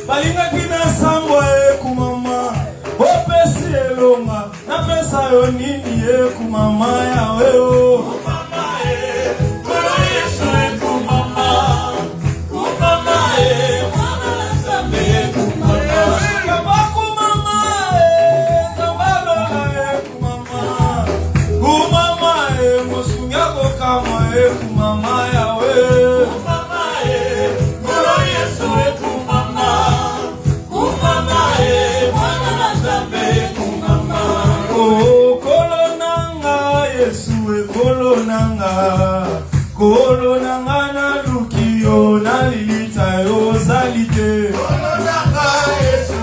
balinga kina sambwa kumama opesi elonga na pesa yo nini kumama yawe kumama kolo Yesu kumama kumama mwana nzambe kumama kama kumama kambalo kumama kumama musunyako kama kumama yawe kumama kolo Yesu kumama kumama mwana nzambe kumama oh kolo nanga Yesu kolo nanga na lukio na lilita yo zalite kolo nanga Yesu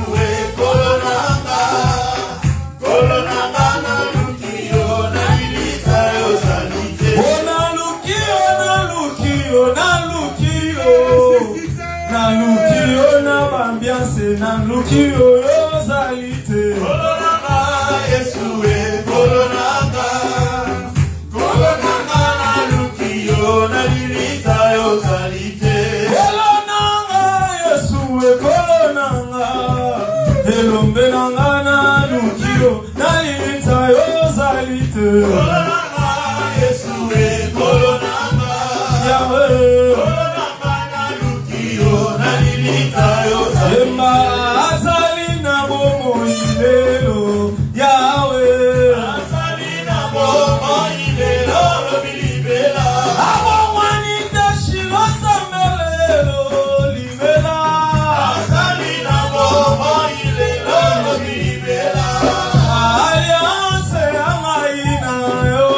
kolo nanga na lukio na lilita yo zalite oh na lukio na bambiance na lukio yo zalite kolo nanga Yesu kolo nanga na lukio na lilita yo zalite kolo nanga Yesu kolo nanga elombe nanga na lukio na lilita yo zalite kolo nanga Yesu kolo nanga yawe kolo nanga na lukio na lilita yo zalite azali na bomo ilelo yawe azali na bomo ilelo bilibela abo mwani tashilo samelelo libela azali na bomo ilelo bilibela alliance amaina yo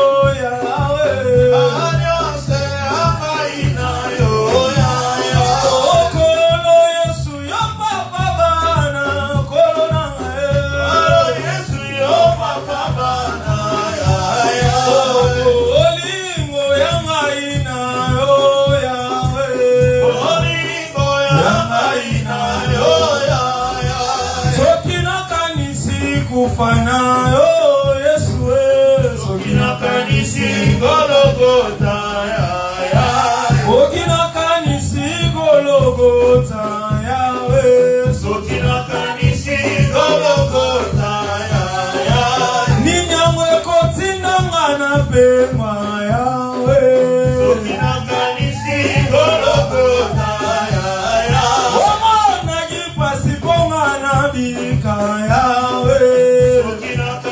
yawe alliance amaina yo yawe kolo Yesu yo papa bana kolo nanga Yesu yo papa bana ya olingo ya maina yo yawe olingo ya maina yo ya soki nakanisi kufana yo Yesu soki nakanisi Golgotha ya soki nakanisi Golgotha yawe soki nakanisi Golgotha ya ninyamwe kotinanga na pema yawe soki nakanisi Golgotha ya omona gipasi ponga na bika yawe soki nakanisi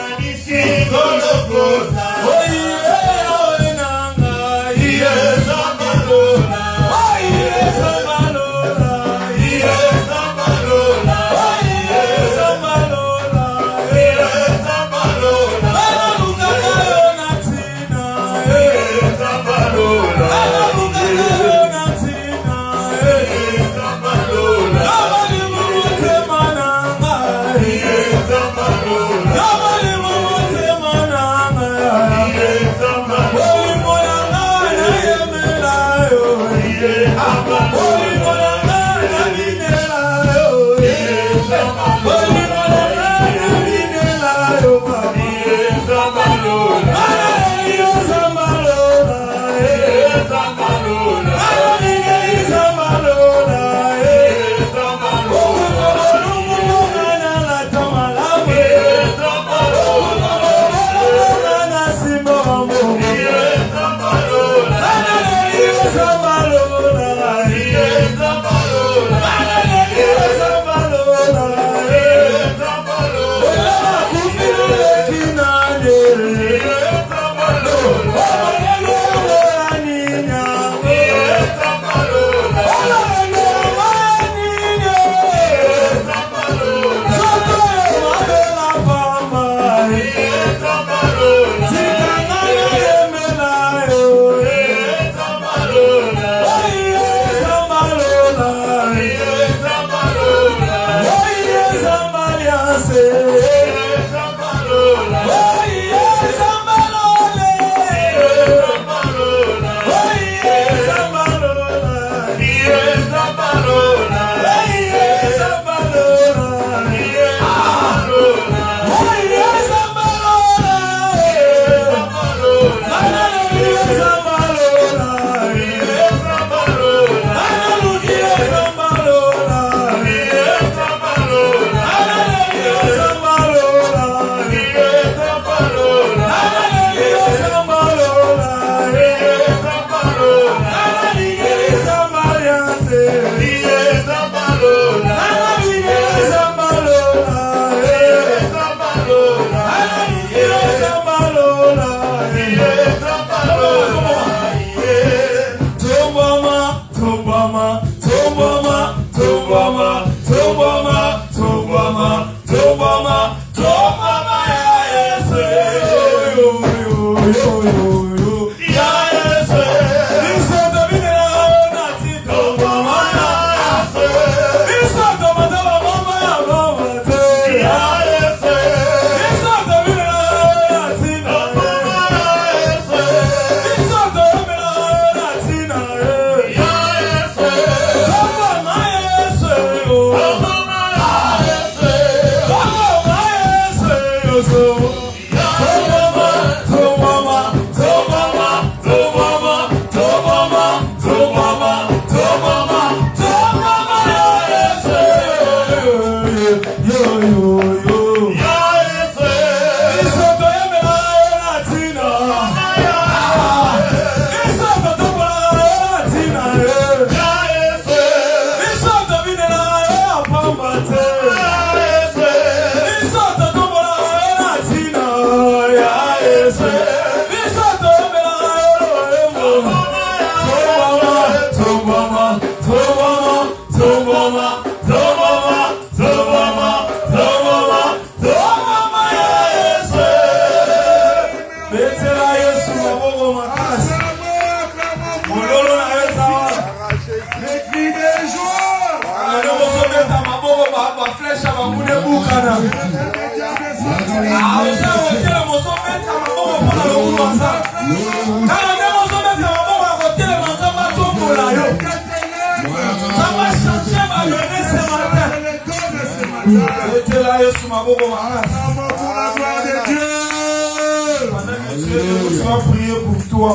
Prier pour toi.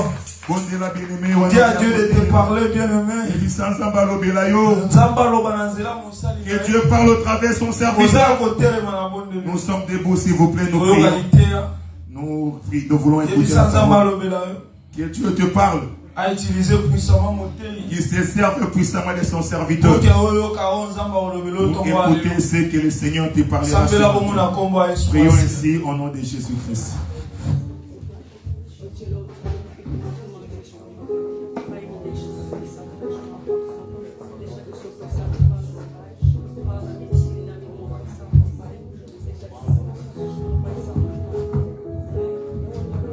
Dis à Dieu de te parler, bien-aimé. Que Dieu parle au travers de son serviteur. Nous sommes debout, s'il vous plaît, nous prions. Nous voulons écouter la parole. Que Dieu te parle. A utilisé puissamment mon qui se serve puissamment de son serviteur. Pour écouter ce que le Seigneur te parle. Prions ainsi au nom de Jésus-Christ.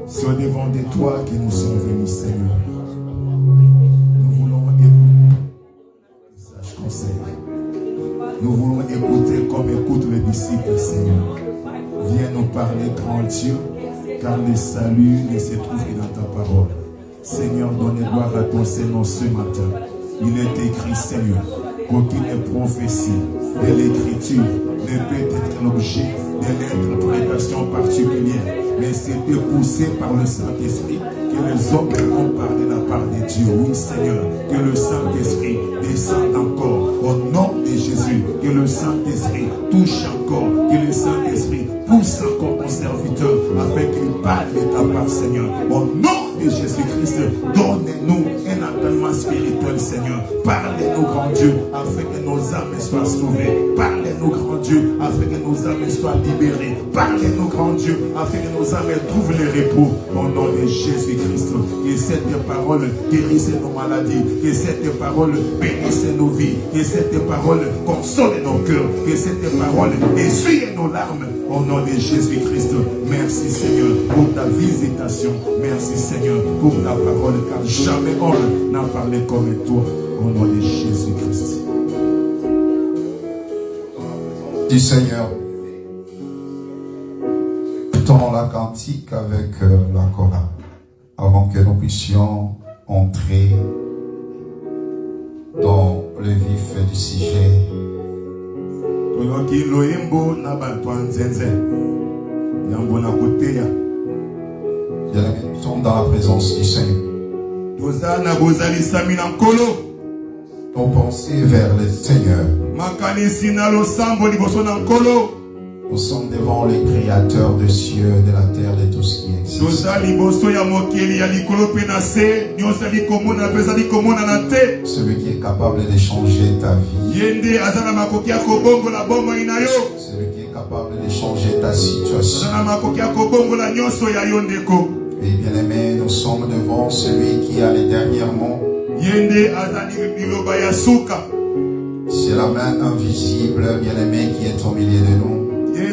C'est au devant de toi que nous sommes venus, Seigneur. Nous voulons écouter le sage conseil. Nous voulons écouter comme écoutent les disciples, Seigneur. Viens nous parler, grand Dieu, car le salut ne se trouve que dans ta parole. Seigneur, donne gloire à ton Seigneur ce matin. Il est écrit, Seigneur, qu'aucune prophétie de l'écriture ne peut être l'objet de l'interprétation particulière, mais c'était poussé par le Saint-Esprit que les hommes ont parlé de la part de Dieu. Oui, Seigneur, que le Saint-Esprit descende encore au nom de Jésus, que le Saint-Esprit touche encore, que le Saint-Esprit pousse encore ton serviteur afin qu'il parle de ta part, Seigneur. Au nom de Jésus-Christ, donne-nous un entendement spirituel, Seigneur. Parlez-nous, grand Dieu, afin que nos âmes soient sauvées. Parlez-nous, grand Dieu, afin que nos âmes soient libérées. Parlez-nous, grand Dieu, afin que nos âmes trouvent le repos. Au nom de Jésus-Christ, que cette parole guérisse nos maladies, que cette parole bénisse nos vies, que cette parole console nos cœurs, que cette parole essuie nos larmes. Au nom de Jésus-Christ, merci Seigneur pour ta visitation. Merci Seigneur pour ta parole, car jamais homme n'a parlé comme toi. Au nom de Jésus-Christ. Du Seigneur, tenons la cantique avec la chorale avant que nous puissions entrer dans le vif du sujet. Nous sommes dans la présence du Seigneur. Nos pensées vers le Seigneur. Nous sommes devant le Créateur des cieux, de la terre, de tout ce qui existe. Celui qui est capable de changer ta vie. Celui qui est capable de changer ta situation. Et bien aimé, nous sommes devant celui qui a les derniers mots. C'est la main invisible, bien aimé, qui est au milieu de nous. Et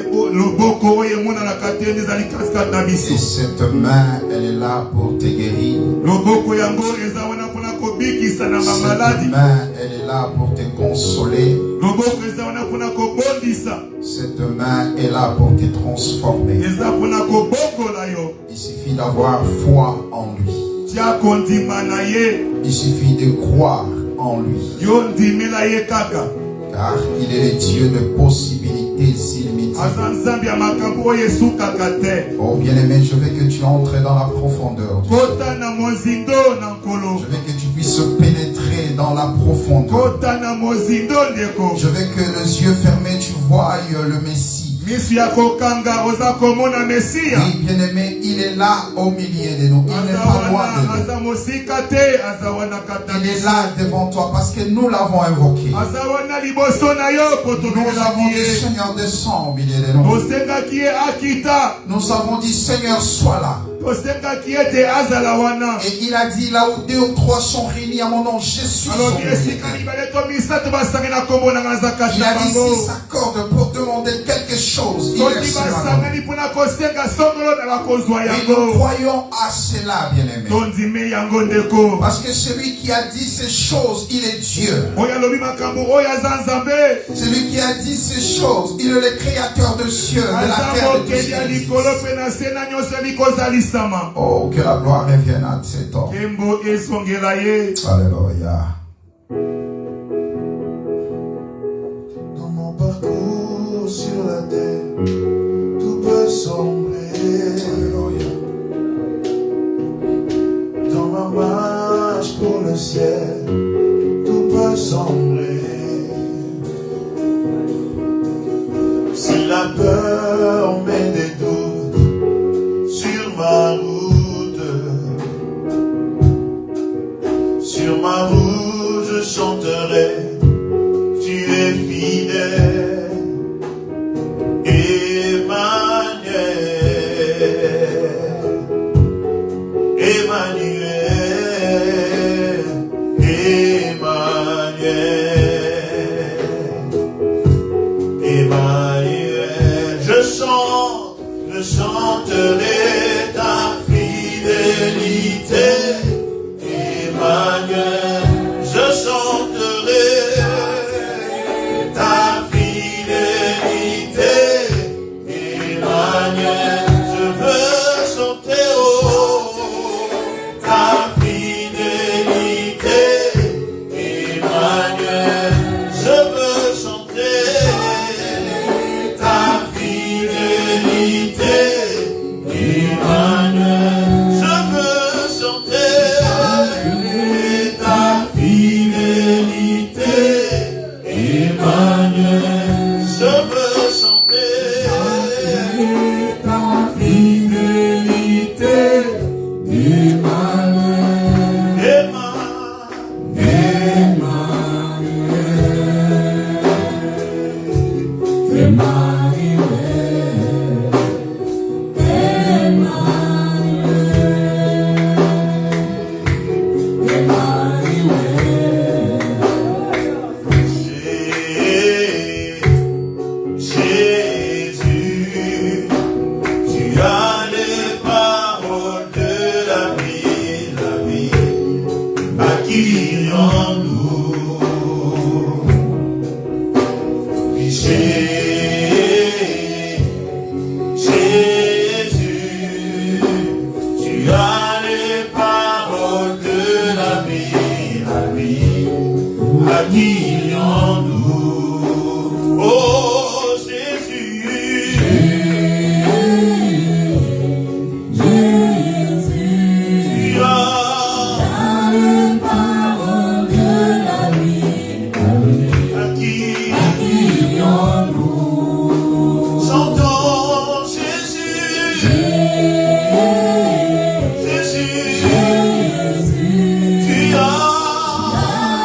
cette main, elle est là pour te guérir. Cette main, elle est là pour te consoler. Cette main est là pour te transformer. Il suffit d'avoir foi en lui. Il suffit de croire en lui. Car il est le Dieu de possibilités illimitées. Oh bien-aimé, je veux que tu entres dans la profondeur. Je veux que tu puisses pénétrer dans la profondeur. Je veux que les yeux fermés, tu voies le Messie. Oui, bien-aimé, il est là au milieu de nous. Il n'est pas loin de nous. Il est là devant toi parce que nous l'avons invoqué. Nous avons dit Seigneur descends au milieu de nous. Nous avons dit Seigneur sois là. Et il a dit, là où 2 ou 3 sont réunis à mon nom, je suis son milieu. Il a dit, s'ils s'accordent pour demander quelque chose, il est sur la main. Et nous croyons à cela, bien-aimés. Parce que celui qui a dit ces choses, il est Dieu. Celui qui a dit ces choses, il est le créateur de cieux, de la terre, de tout ce qui existe. Oh, que la gloire revienne à cet homme. Alléluia. Dans mon parcours sur la terre, tout peut sombrer. Alléluia. Dans ma marche pour le ciel, tout peut sombrer. Si la peur met des doutes sur ma route, je chanterai, tu es fidèle, Emmanuel, Emmanuel, Emmanuel, Emmanuel. Je chanterai ta fidélité, Emmanuel. Je chanterai ta fidélité, Emmanuel. Je veux chanter ta fidélité, Emmanuel. Je veux chanter ta fidélité, Emmanuel. Je veux chanter ta fidélité, Emmanuel. Je veux chanter ta fidélité, Emmanuel. Jésus, tu as les paroles de la vie, à qui irions-nous? Jésus, tu as les paroles de la vie, à qui irions-nous? Oh Jésus, tu as les paroles de la vie, à qui irions-nous? Chantons Jésus, Jésus, tu as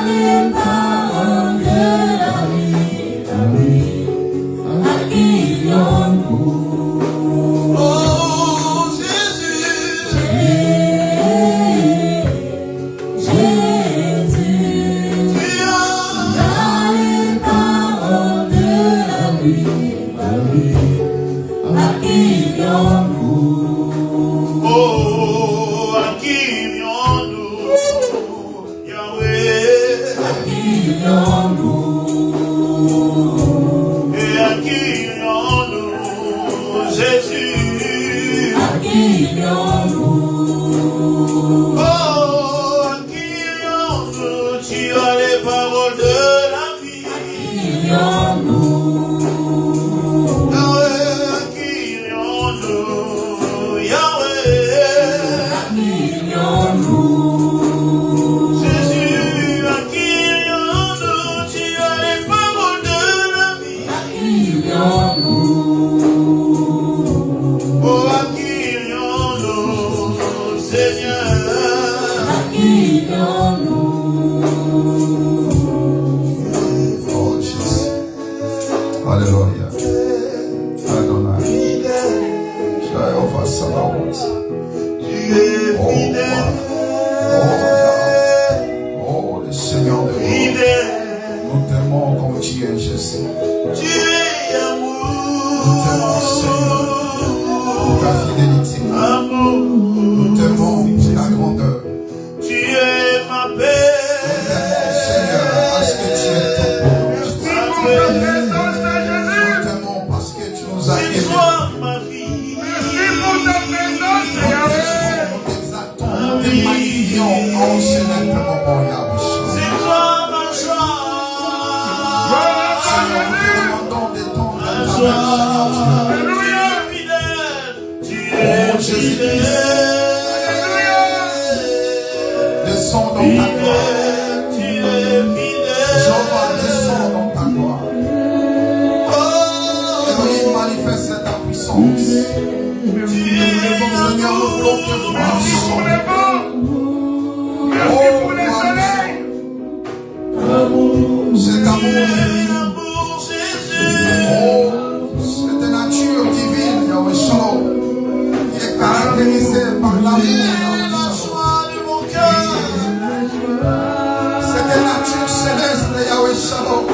les paroles de la vie, à qui irions-nous? Oh Jésus, Jésus, tu as les paroles de la vie, à qui irions-nous? Oh, à qui irions-nous? Yahweh, à qui irions-nous? Et à qui irions-nous? Jésus, à qui irions-nous? Oh, à qui irions-nous? Tu as les paroles de la vie. Yahweh, à qui irions-nous? Yahweh, à qui irions-nous? Jésus, à qui irions-nous? Tu as les paroles de la vie. Oh, à qui irions-nous, Seigneur? Oh Jésus. Alléluia. Adonai. Jéhovah Sabaoth. merci. Tu es Nous t'aimons, Seigneur, amour. pour ta fidélité. Amour. Nous t'aimons pour ta grandeur. Tu es ma paix. Seigneur, parce que tu es tout pour nous. Nous t'aimons parce que tu nous as C'est aimés. toi ma vie. Nous t'exaltons, nous te magnifions en ce noble moment, Yahweh. C'est toi ma joie. Seigneur, nous te demandons d'étendre Ma ta joie. main, Seigneur Dieu. Tu es fidèle. Tu es fidèle. Descends dans ta gloire. Tu es fidèle. Jéhovah, descends dans ta gloire. Elohim, manifeste ta puissance. Seigneur, nous voulons te voir. Cet amour, cette nature divine, Yahweh Shalom, qui est caractérisée par l'amour, Yahweh Shalom. Cette nature céleste, Yahweh Shalom,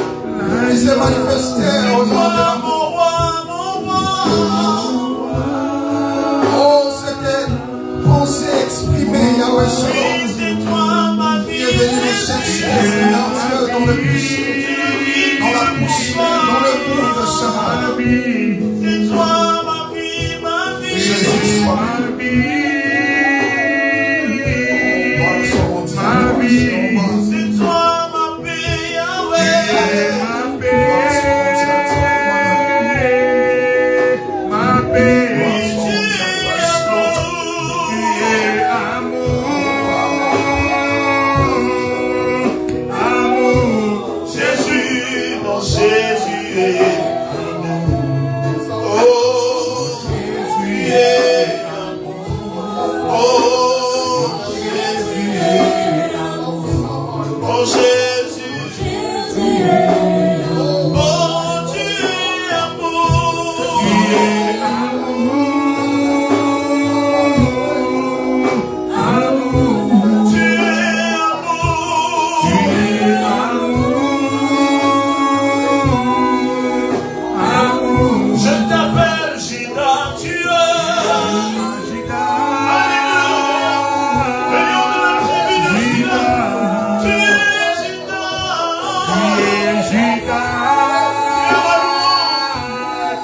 qui s'est manifestée au nom de l'amour. Oh, cette pensée exprimée, Yahweh Shalom, qui est venu nous chercher, Seigneur Dieu, dans le péché, dans la poussière, dans le bout de chemin. C'est toi ma vie, ma vie. Jésus soit C'est toi ma paix, Yahweh. Jésus, mon Jésus est amour. Oh, Jésus est amour. Oh, Jésus est amour. Oh, Jésus est amour. Oh, tu es amour. Tu es amour. Je t'appelle Gida, tu es. Alléluia. Le lion de la tribu de Gida. Tu es Gida.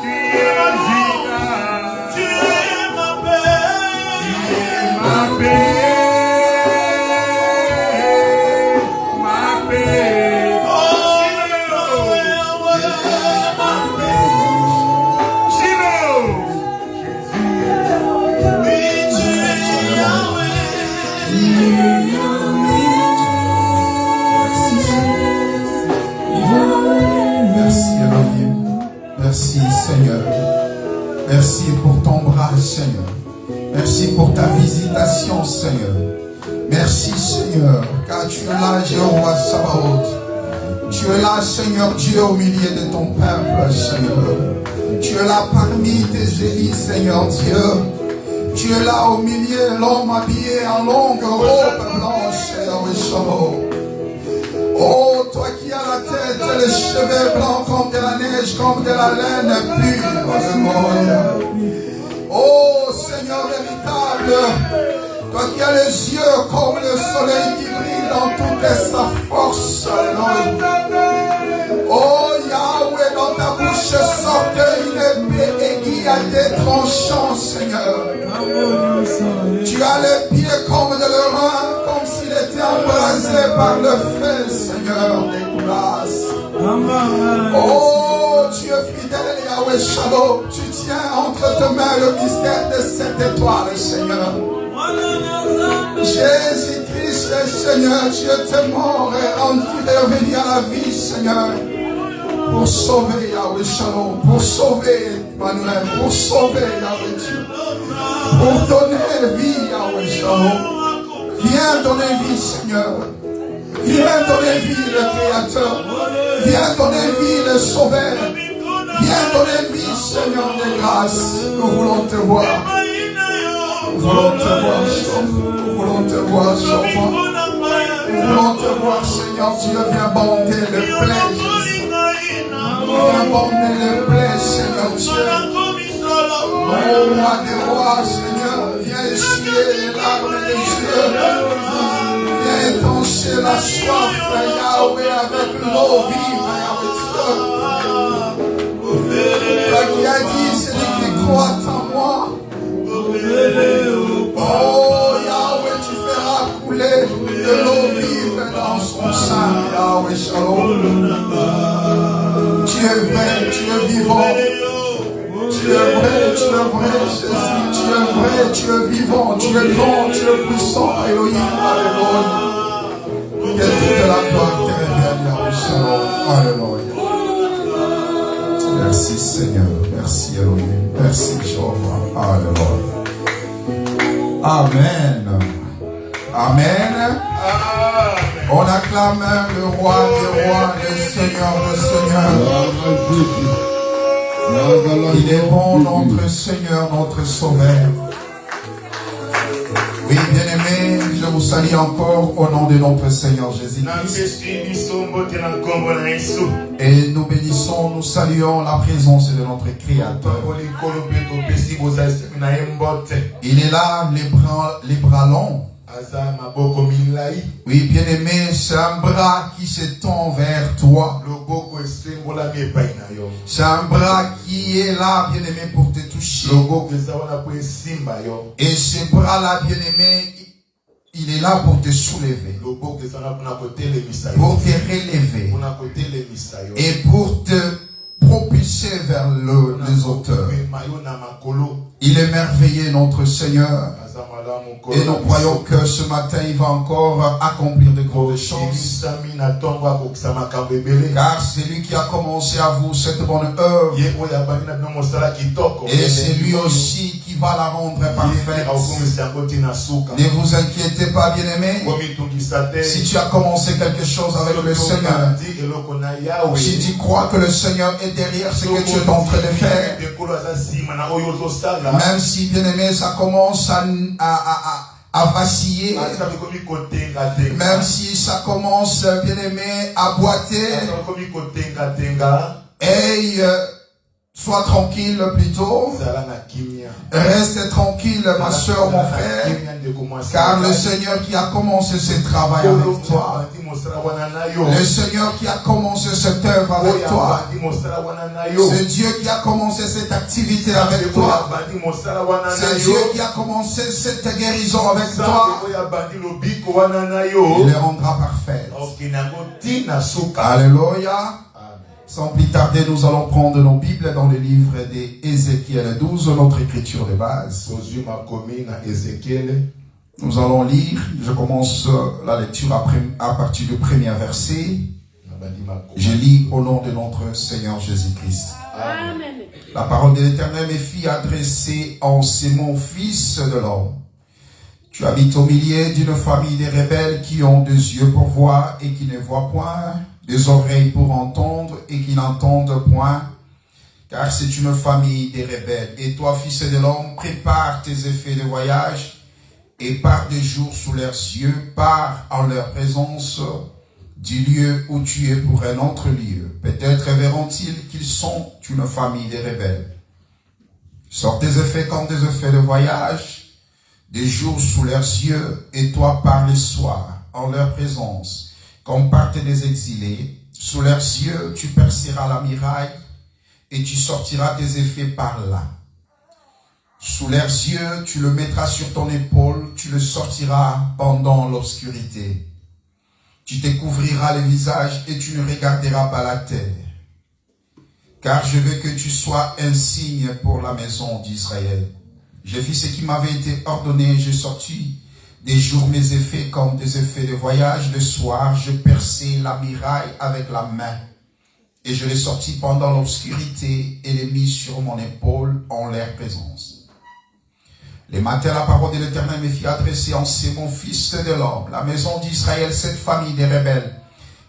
Tu es ma louange. Tu es ma paix. Oh, Yahweh, oui, tu es Yahweh. Merci Elohim. Merci Seigneur. Merci pour ton bras Seigneur. Merci pour ta visitation Seigneur. Merci Seigneur, car tu es là Jéhovah Sabaoth. Tu es là Seigneur Dieu au milieu de ton peuple Seigneur. Tu es là parmi tes élus Seigneur Dieu. Tu es là au milieu l'homme habillé en longue robe blanche Yahweh Shalom. Oh, toi qui as la tête et les cheveux blancs comme de la neige, comme de la laine pure. Oh, Seigneur véritable, toi qui as les yeux comme le soleil qui brille dans toute sa force. Oh, Yahweh, dans ta bouche sortait une épée aiguë à des tranchants, Seigneur. Tu as les pieds comme de l'orin, comme s'il était embrasé par le feu, Seigneur des grâces. Oh, tu es fidèle, Yahweh Shalom. Tu tiens entre tes mains le mystère de cette étoile, Seigneur. Jésus-Christ, Seigneur, tu étais mort et rendu revenu à la vie, Seigneur. Pour sauver Yahweh Shalom, pour sauver Emmanuel, pour sauver Yahweh Dieu, pour donner vie Yahweh Shalom. Viens donner vie Seigneur, viens donner vie le Créateur, viens donner vie le Sauveur, viens donner vie Seigneur des grâces. Nous voulons te voir, nous voulons te voir Shalom, nous voulons te voir Shalom, nous voulons te voir Seigneur, tu viens bander le plein Jésus. bandé les plaies, Seigneur Dieu. Oh, roi des rois, Seigneur, viens essuyer les larmes des yeux. Viens étancher la soif, Yahweh, avec l'eau vive, Yahweh Dieu. Toi qui as dit, c'est lui qui croit en moi. Oh, Yahweh, tu feras couler de l'eau vive dans son sein, Yahweh Shalom. Tu es vrai, tu es vivant. Tu es vrai, Jésus, tu es vrai, tu es vivant, tu es grand, tu es puissant, Elohim, Alléluia. Que toute la gloire te revienne, Yahweh Shalom, Alléluia. Merci Seigneur, merci Elohim, merci Jéhovah, Alléluia. Amen. Amen. On acclame le roi des rois, le Seigneur des seigneurs. Il est bon, notre Seigneur, notre Sauveur. Oui, bien-aimés, je vous salue encore au nom de notre Seigneur Jésus-Christ. Et nous bénissons, nous saluons la présence de notre Créateur. Il est là, les bras longs. Oui, bien-aimé, c'est un bras qui s'étend vers toi. C'est un bras qui est là, bien-aimé, pour te toucher. Et ce bras-là, bien-aimé, il est là pour te soulever, pour te relever et pour te propulser vers les auteurs. Il est merveilleux, notre Seigneur. Et nous croyons que ce matin, il va encore accomplir de grandes choses. Car c'est lui qui a commencé à vous cette bonne œuvre. Et c'est lui aussi qui va la rendre parfaite. Ne vous inquiétez pas, bien-aimés. Si tu as commencé quelque chose avec le Seigneur, si tu crois que le Seigneur est derrière ce que tu es en train de faire, même si, bien-aimé, ça commence à vaciller, même si ça commence, bien-aimé, à boiter, hey, sois tranquille plutôt. Reste tranquille, ma soeur, mon frère. Car le Seigneur qui a commencé ce travail avec toi, le Seigneur qui a commencé cette œuvre avec toi, c'est Dieu qui a commencé cette activité avec toi, c'est Dieu qui a commencé cette guérison avec toi, il les rendra parfaits. Alléluia. Sans plus tarder, nous allons prendre nos Bibles dans le livre d'Ézéchiel 12, notre écriture de base. Nous allons lire, je commence la lecture à partir du premier verset. Je lis au nom de notre Seigneur Jésus-Christ. Amen. La parole de l'Éternel me fit adresser en ces mots, fils de l'homme. Tu habites au milieu d'une famille de rebelles qui ont des yeux pour voir et qui ne voient point, des oreilles pour entendre et qui n'entendent point, car c'est une famille de rebelles. Et toi, fils de l'homme, prépare tes effets de voyage et pars des jours sous leurs yeux, pars en leur présence du lieu où tu es pour un autre lieu. Peut-être verront-ils qu'ils sont une famille de rebelles. Sors tes effets comme des effets de voyage, des jours sous leurs yeux, et toi pars le soir en leur présence. Comme partent des exilés, sous leurs yeux, tu perceras la muraille et tu sortiras tes effets par là. Sous leurs yeux, tu le mettras sur ton épaule, tu le sortiras pendant l'obscurité. Tu te couvriras le visage et tu ne regarderas pas la terre. Car je veux que tu sois un signe pour la maison d'Israël. J'ai fait ce qui m'avait été ordonné, j'ai sorti des jours mes effets comme des effets de voyage. Le soir, je perçais la muraille avec la main. Et je l'ai sorti pendant l'obscurité et l'ai mis sur mon épaule en leur présence. Le matin, la parole de l'Éternel me fit adresser en ces mots, fils de l'homme, la maison d'Israël, cette famille des rebelles.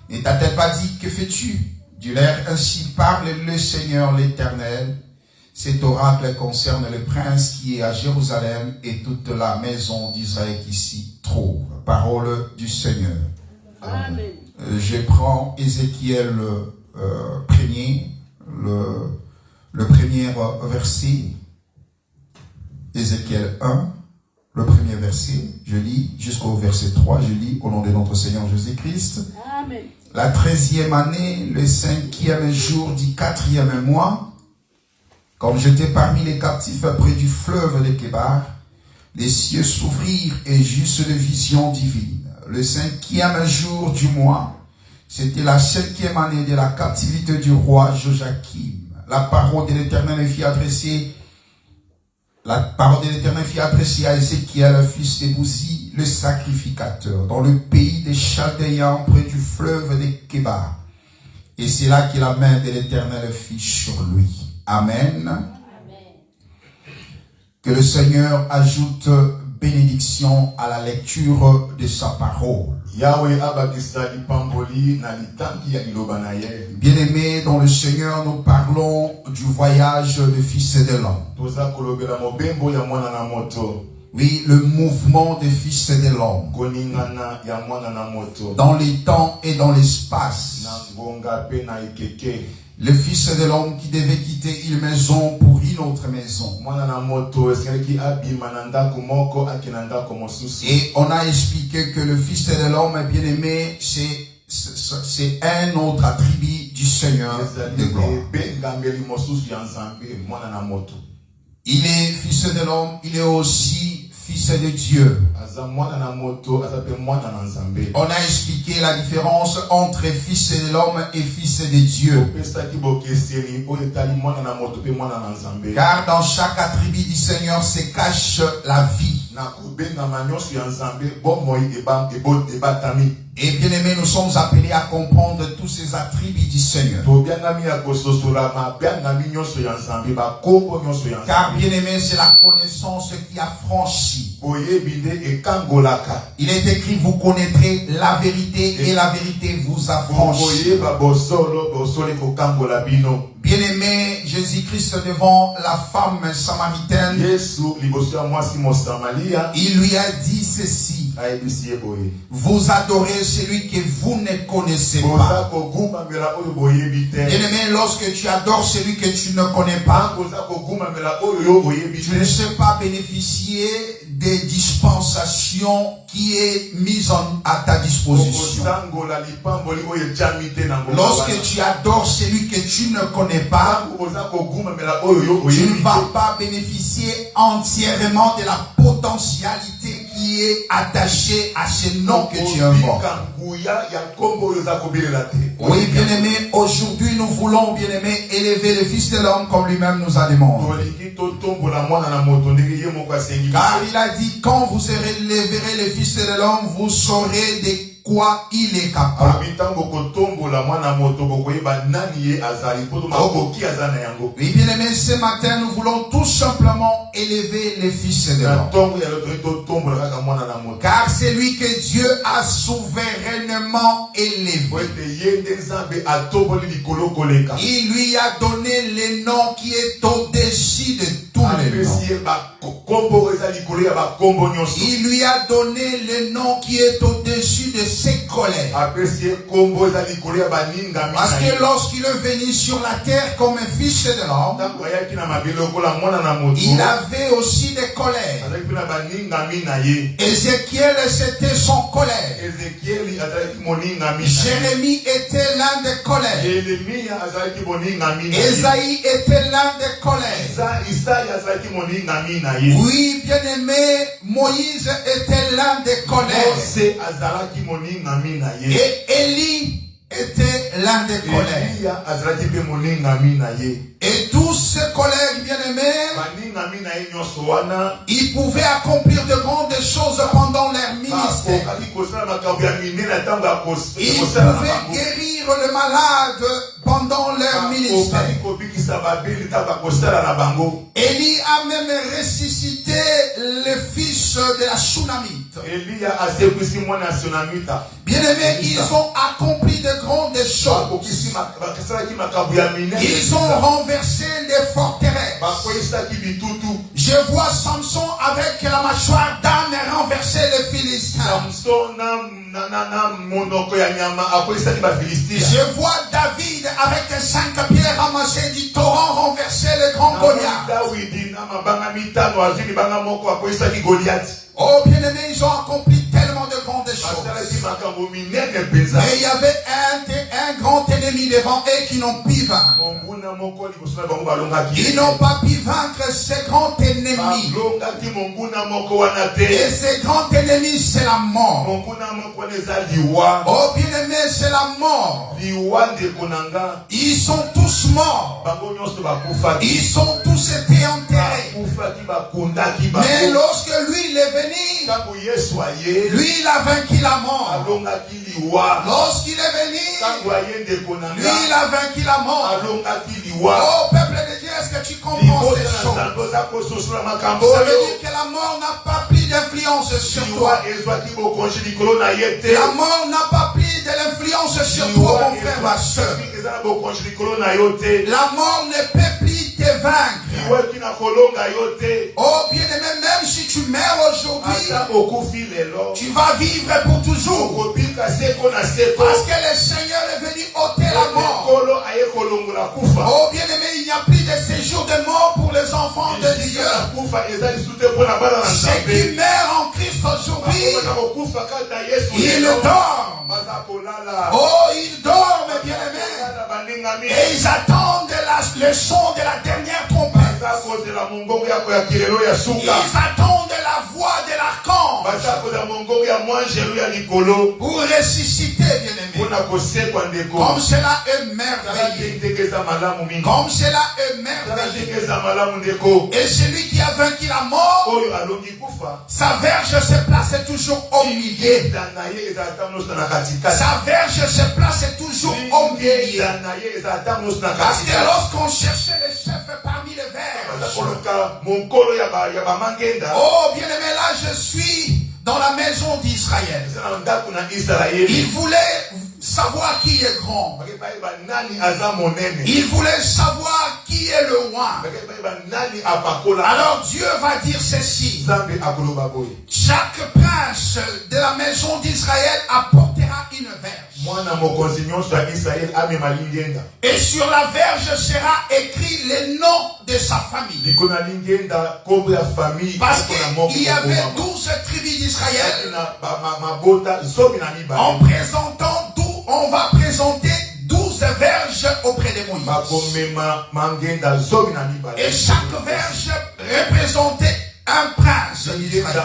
Ne t'a-t-elle pas dit, que fais-tu? Dis-leur, ainsi parle le Seigneur l'Éternel. Cet oracle concerne le prince qui est à Jérusalem et toute la maison d'Israël qui s'y trouve. Parole du Seigneur. Amen. Je prends Ézéchiel 1er, le verset, Ézéchiel 1, le premier verset, je lis jusqu'au verset 3, je lis au nom de notre Seigneur Jésus-Christ. Amen. La 13e année, le 5e jour du 4e mois, comme j'étais parmi les captifs près du fleuve de Kébar, les cieux s'ouvrirent et j'eus de vision divine. Le 5e jour du mois, c'était la 5e année de la captivité du roi Joachim. La parole de l'Éternel fit adresser à Ézéchiel, fils de Bouzi, le sacrificateur, dans le pays des Chaldéens, près du fleuve de Kébar. Et c'est là que la main de l'Éternel fut sur lui. Amen. Amen. Que le Seigneur ajoute bénédiction à la lecture de sa parole. Bien-aimés dans le Seigneur, nous parlons du voyage du Fils de l'homme. Oui, le mouvement des Fils de l'homme. Dans les temps et dans l'espace. Le Fils de l'homme qui devait quitter une maison pour une autre maison. Et on a expliqué que le Fils de l'homme, bien aimé, c'est un autre attribut du Seigneur de gloire. Il est Fils de l'homme, il est aussi Fils de Dieu. On a expliqué la différence entre Fils de l'homme et Fils de Dieu. Car dans chaque attribut du Seigneur se cache la vie. Et bien aimé, nous sommes appelés à comprendre tous ces attributs du Seigneur. Car bien aimé, c'est la connaissance qui affranchit. Il est écrit, vous connaîtrez la vérité et la vérité vous affranchit. Bien-aimé, Jésus-Christ devant la femme samaritaine, il lui a dit ceci: vous adorez celui que vous ne connaissez pas. Bien-aimé, lorsque tu adores celui que tu ne connais pas, tu ne sais pas bénéficier des dispensations qui est mise à ta disposition. Lorsque tu adores celui que tu ne connais pas, tu ne vas pas bénéficier entièrement de la potentialité qui est attachée à ce nom que tu invoques. Oui, bien-aimé, aujourd'hui nous voulons, bien-aimé, élever le Fils de l'homme comme lui-même nous a demandé. Car il a dit, quand vous élèverez le Fils de l'homme, vous saurez de quoi il est capable. Oui, bien aimé, ce matin, nous voulons tout simplement élever le Fils de l'homme. Car c'est lui que Dieu a souverainement élevé. Il lui a donné le nom qui est au-dessus de tous les noms. Il lui a donné le nom qui est au-dessus de ses collègues. Parce que lorsqu'il est venu sur la terre comme un fils de l'homme, il avait aussi des collègues. Ézéchiel, c'était son collègue. Jérémie était l'un des collègues. Ésaïe était l'un des collègues. Oui, bien-aimé, Moïse était l'un des collègues. Et Élie était l'un des collègues. Et tous ces collègues bien-aimés, ils pouvaient accomplir de grandes choses pendant leur ministère. Ils pouvaient guérir le malade pendant leur ministère. Élie a même ressuscité le fils de la Sunamite. Bien-aimés, ils ont accompli de grandes choses. Ils ont renversé les forteresses. Je vois Samson avec la mâchoire d'âne renverser les Philistins. Je vois David avec 5 pierres ramassées du torrent renverser les grands Goliaths. Oh bien-aimé, ils ont accompli tellement de grandes choses. Mais il y avait un grand ennemi devant eux qui n'ont pu vaincre. Ils n'ont pas pu vaincre ce grand ennemi. Et ce grand ennemi, c'est la mort. Oh bien-aimé, c'est la mort. Ils sont tous morts. Ils sont tous été enterrés. Mais lorsque lui il est venu, lui il a vaincu la mort. Lorsqu'il est venu, lui il a vaincu la mort. Oh peuple de Dieu, est-ce que tu comprends ces choses? Ça veut dire que la mort n'a pas pris d'influence sur toi. La mort n'a pas pris de l'influence sur toi, mon frère, ma soeur. La mort ne peut plus te vaincre. Oh bien-aimé, même si tu meurs aujourd'hui, tu vas vivre pour toujours. Parce que le Seigneur est venu ôter la mort. Oh bien-aimé, il n'y a plus de séjour de mort pour les enfants de Dieu. Ceux qui meurent en Christ aujourd'hui, ils dorment. Oh, ils dorment, bien-aimé. Et ils attendent le son de la dernière trompette. Ils attendent la voix de l'archange pour ressusciter, bien-aimé. Comme cela est merveilleux. Comme cela est merveilleux. Et celui qui a vaincu la mort, sa verge se place toujours au milieu. Sa verge se place toujours au milieu. Parce que lorsqu'on cherchait les chefs parmi les verges, oh bien-aimé, là je suis dans la maison d'Israël. Il voulait savoir qui est grand. Il voulait savoir qui est le roi. Alors Dieu va dire ceci: chaque prince de la maison d'Israël apportera une verge. Et sur la verge sera écrit le nom de sa famille. Parce qu'il y avait 12 tribus d'Israël. En présentant on va présenter 12 verges auprès de Moïse. Et chaque verge représentait un prince d'Israël.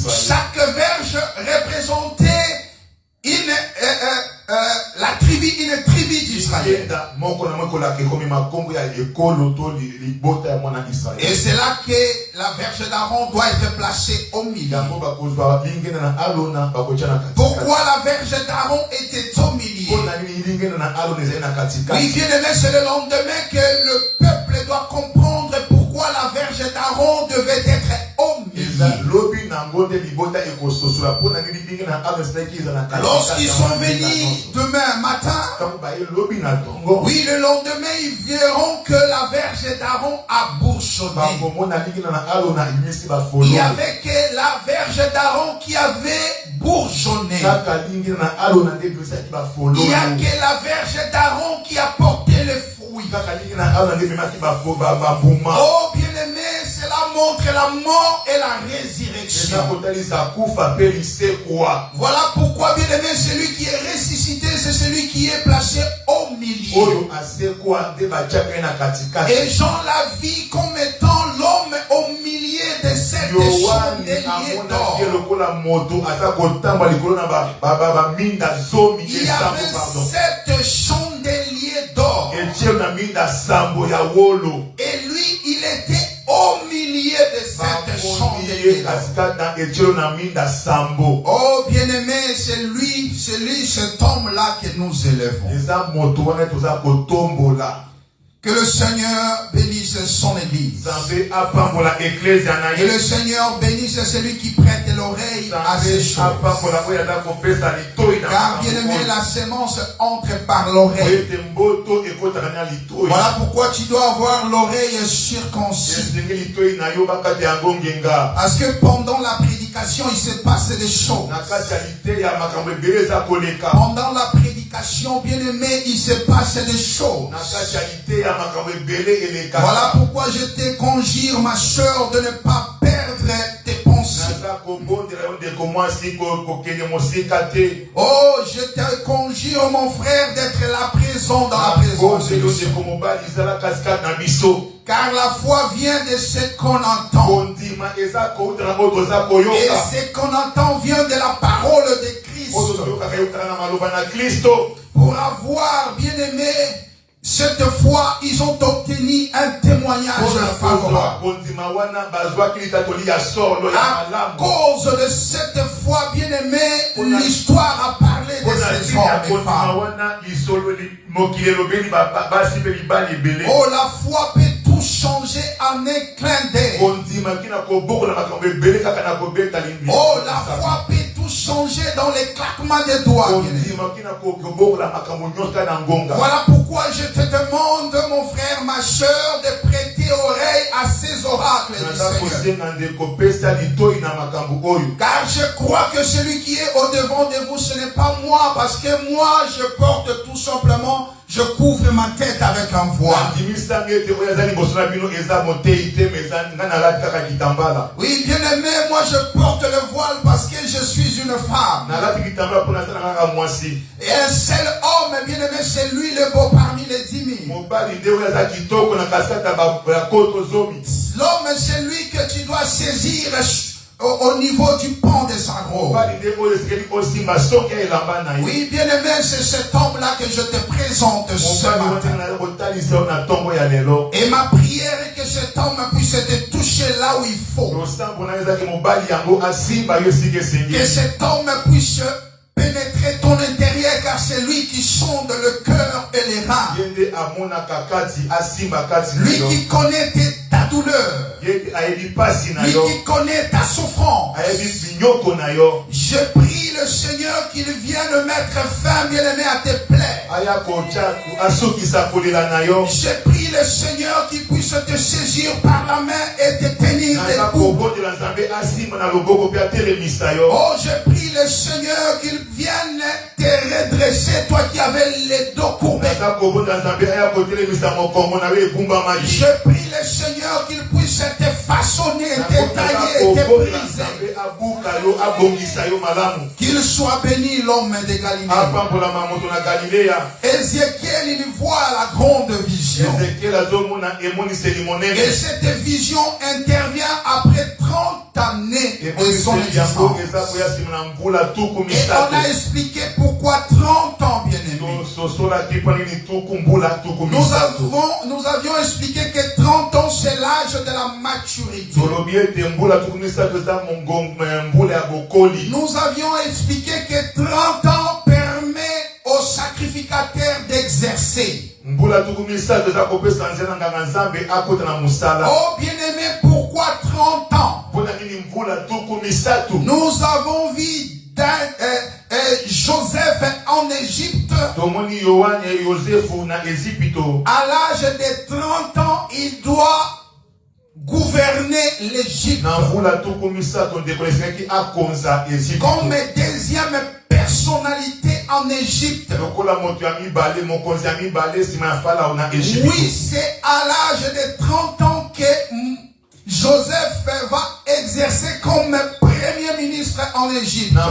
Chaque verge représentait une tribu d'Israël. Et c'est là que la verge d'Aaron doit être placée au milieu. Pourquoi la verge d'Aaron était au milieu? Oui, bien aimé, c'est le lendemain que le peuple doit comprendre pourquoi la verge d'Aaron devait être au milieu. Lorsqu'ils sont venus demain matin, oui, le lendemain, ils verront que la verge d'Aaron a bourgeonné. Il y avait que la verge d'Aaron qui avait bourgeonné. Il n'y a que la verge d'Aaron qui a porté le fruit. Oh, bien-aimé, cela montre la mort et la résurrection. Voilà pourquoi, bien-aimé, celui qui est ressuscité, c'est celui qui est placé au milieu. Et Jean l'a vu comme étant l'homme au milieu de cette chandelier d'or. Il y avait 7 chandeliers d'or. Et lui, il était au milieu de cette chandelier d'or. Oh bien-aimé, c'est lui, cet homme-là que nous élevons. Que le Seigneur bénisse son église. Et le Seigneur bénisse celui qui prête l'oreille à ces choses. Car bien aimé, la sémence entre par l'oreille. Voilà pourquoi tu dois avoir l'oreille circoncis. Parce que pendant la prédication, il se passe des choses. Pendant la prédication, ramifications, bien aimé, il se passe des choses. Voilà pourquoi je te conjure, ma soeur, de ne pas perdre tes pensées. Oh, je te conjure, mon frère, d'être là présent dans la présence de Dieu. Car la foi vient de ce qu'on entend. Et ce qu'on entend vient de la parole de Christ. Pour avoir, bien aimé, cette fois, ils ont obtenu un témoignage favorable. À cause de cette foi, bien aimé, l'histoire a parlé de ces hommes et femmes. Oh, la foi peut tout changer en un clin d'œil. Oh, la foi peut tout changer dans les claquements des doigts. Voilà pourquoi je te demande, mon frère, ma soeur, de prêter oreille à ces oracles du Seigneur. Car je crois que celui qui est au-devant de vous, ce n'est pas moi, parce que moi, je porte tout simplement, je couvre ma tête avec un voile. Oui, bien aimé, moi je porte le voile parce que je suis une femme. Et un seul homme, bien aimé, c'est lui le beau parmi les 10 000. L'homme, c'est lui que tu dois saisir au niveau du pont de sa robe. Oui, bien aimé, c'est cet homme-là que je te présente ce matin. Et ma prière est que cet homme puisse te toucher là où il faut. Que cet homme puisse pénétrer ton intérieur, car c'est lui qui sonde le cœur et les reins. Lui qui connaît ta douleur. Lui qui connaît ta souffrance. Je prie le Seigneur qu'il vienne mettre fin, bien-aimé, à tes plaies. Je prie le Seigneur qu'il puisse te saisir par la main et te tenir debout. Oh, je prie le Seigneur qu'il vienne te redresser, toi qui avais les dos courbés. Je prie le Seigneur qu'il puisse te façonner, te tailler, te briser. Qu'il soit béni l'homme de Galilée. Ézéchiel, il voit la grande vision. Et cette vision intervient après 30 années de son existence. Et on a expliqué pourquoi 30 ans, bien aimé. Nous avions expliqué que 30 ans, c'est l'âge de la maturité. Nous avions expliqué que 30 ans permet aux sacrificateurs d'exercer. Oh, bien aimé, pourquoi 30 ans? Nous avons vu Joseph en Égypte. À l'âge de 30 ans, il doit gouverner l'Égypte. Comme deuxième personnalité en Égypte. Oui, c'est à l'âge de 30 ans que Joseph va exercer comme premier ministre en Égypte. Bien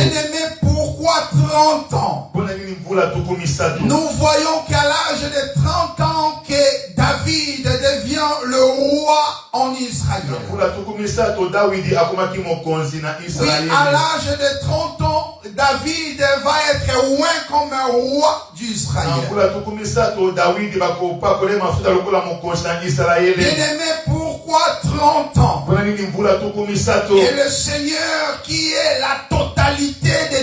aimé, pourquoi 30 ans? Nous voyons qu'à l'âge de 30 ans que David devient le roi en Israël. Oui, à l'âge de 30 ans, David va être oint comme un roi d'Israël. Bien aimé, pourquoi 30 ans? Et le Seigneur qui est la totalité de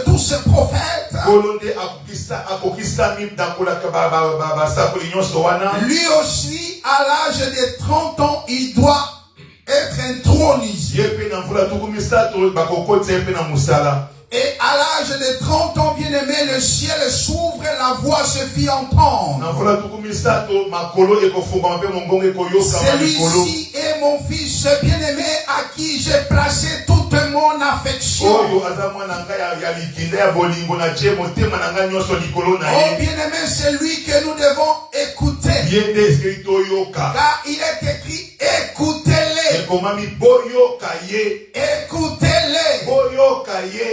tous ces prophètes, lui aussi, à l'âge de 30 ans, il doit être intronisé. Et à à l'âge de 30 ans, bien-aimé, le ciel s'ouvre et la voix se fit entendre. Celui-ci est mon fils bien-aimé à qui j'ai placé toute mon affection. Oh bien-aimé, c'est lui que nous devons écouter. Car il est écrit, écoutez-les. Écoutez-les.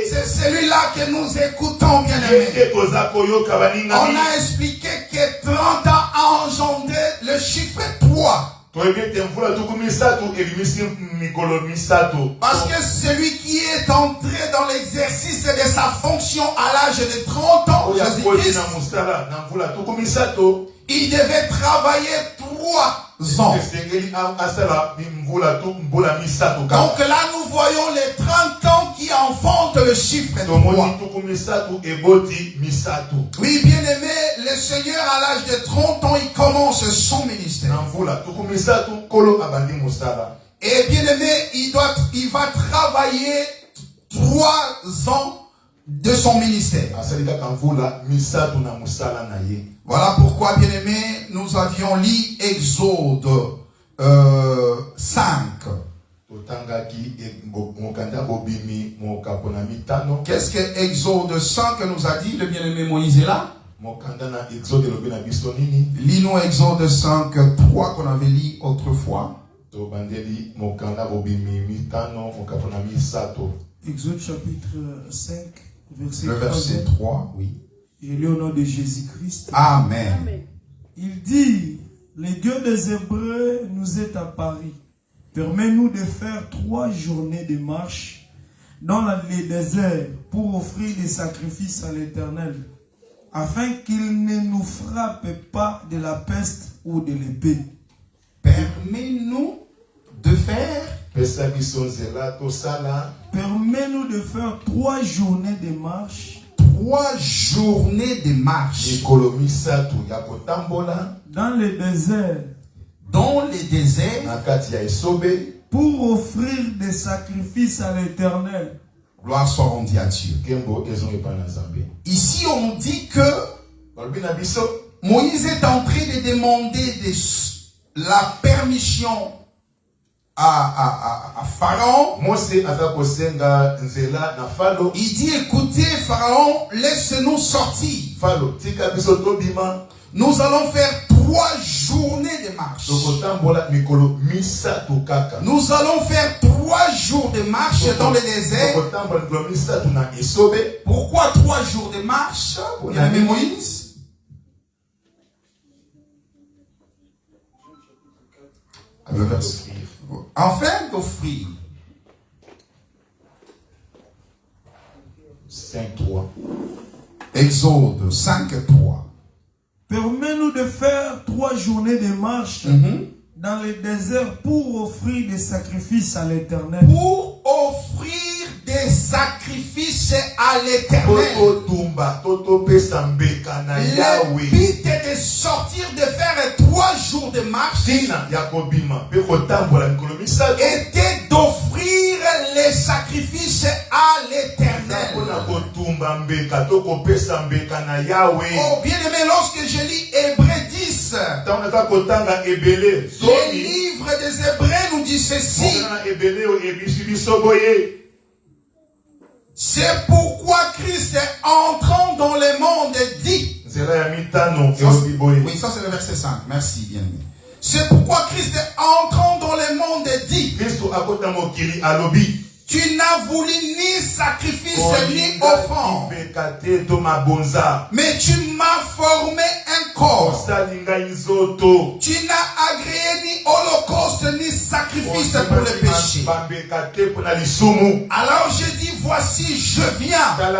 C'est celui-là que nous écoutons, bien-aimé. On a expliqué que 30 ans a engendré le chiffre 3. Parce que celui qui est entré dans l'exercice de sa fonction à l'âge de 30 ans, Jésus-Christ, il devait travailler 3 ans. Donc là, nous voyons les 30 ans qui enfantent le chiffre 3. Oui, bien aimé, le Seigneur à l'âge de 30 ans, il commence son ministère. Et bien aimé, il va travailler 3 ans de son ministère. Voilà pourquoi, bien aimé, nous avions lu Exode 5. Qu'est-ce que Exode 5 nous a dit? Le bien-aimé Moïse est là. Lis-nous Exode 5, 3 qu'on avait lu autrefois. Exode chapitre 5, verset 3. Le verset 3, oui. Il est au nom de Jésus-Christ. Amen. Il dit, le Dieu des Hébreux nous est apparu. Permets-nous de faire 3 journées de marche dans les déserts pour offrir des sacrifices à l'Éternel, afin qu'il ne nous frappe pas de la peste ou de l'épée. Permets-nous de faire. Permets-nous de faire 3 journées de marche. 3 journées de marche. Dans les déserts. Dans les déserts. Pour offrir des sacrifices à l'Éternel. Gloire soit rendue à Dieu. Ici, on dit que Moïse est en train de demander la permission à Pharaon. Il dit, écoutez Pharaon, laisse-nous sortir. Nous allons faire 3 journées de marche. Nous allons faire 3 jours de marche dans le désert. Pourquoi 3 jours de marche? Bien-aimé Moïse. Le verset. Afin d'offrir 5.3. Exode 5.3. Permets-nous de faire 3 journées de marche dans le désert pour offrir des sacrifices à l'Éternel. Pour offrir des sacrifices à l'Éternel. Le but est de sortir, de faire 3 jours de marche. Était d'offrir les sacrifices à l'Éternel. Oh bien aimé, lorsque je lis Hébreux 10, le livre des Hébreux nous dit ceci. C'est pourquoi Christ entrant dans le monde dit. Oui, ça c'est le verset 5. Merci bien aimé. C'est pourquoi Christ entrant dans le monde dit. Tu n'as voulu ni sacrifice ni offrande, mais tu m'as formé un corps. Tu n'as agréé ni holocauste ni sacrifice pour le péché. Alors je dis, voici je viens. Dans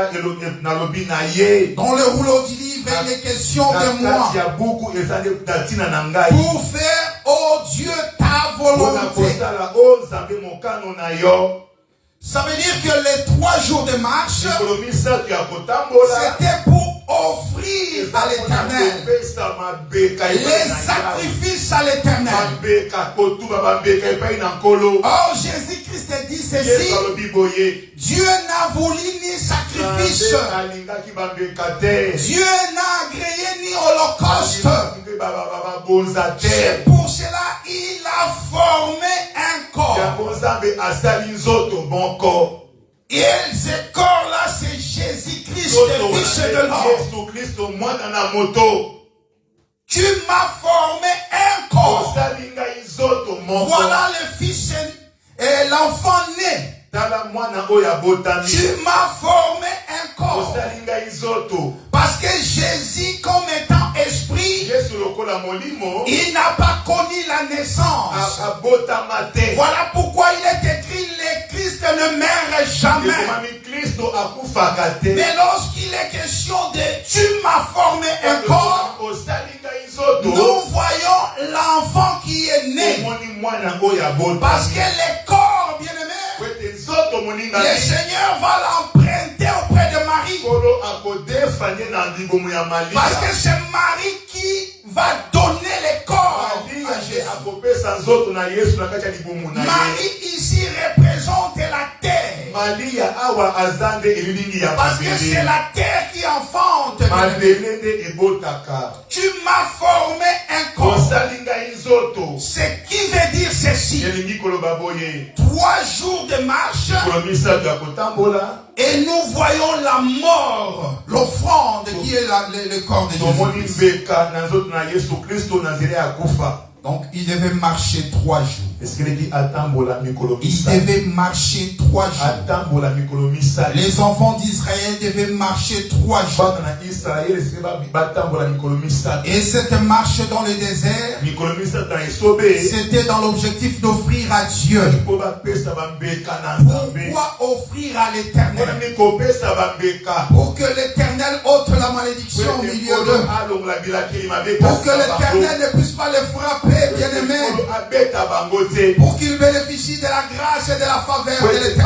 le rouleau du livre, il est question de moi. Pour faire, oh Dieu, ta volonté. Ça veut dire que les 3 jours de marche, c'était pour offrir offrir à l'éternel. Les sacrifices à l'éternel. Or, Jésus-Christ dit ceci. Dieu n'a voulu ni sacrifice. Dieu n'a agréé ni holocauste. C'est pour cela il a formé un corps. Et ce corps-là, c'est Jésus-Christ, le Fils de l'homme. Tu m'as formé un corps. Voilà le Fils et l'enfant né. Tu m'as formé un corps. Parce que Jésus, comme étant esprit, il n'a pas connu la naissance. Voilà pourquoi il est écrit, le Christ ne meurt jamais. Mais lorsqu'il est question de tu m'as formé un corps, nous voyons l'enfant qui est né. Parce que le corps, bien aimé, le Seigneur va l'emprunter auprès de Marie. Parce que c'est Marie qui va donner le corps à Jésus. Marie ici représente la terre. Parce que c'est la terre qui enfante. Tu m'as formé un corps. Ce qui veut dire ceci. 3 jours de marche. Et nous voyons la mort, l'offrande qui est le corps de Jésus. Donc il devait marcher 3 jours. Il devait marcher 3 jours. Les enfants d'Israël devaient marcher 3 jours. Et cette marche dans le désert, c'était dans l'objectif d'offrir à Dieu. Pourquoi offrir à l'Éternel? Pour que l'Éternel ôte la malédiction au milieu d'eux. Pour que l'Éternel ne puisse pas les frapper, bien-aimés. Pour qu'ils bénéficient de la grâce et de la faveur de l'Éternel.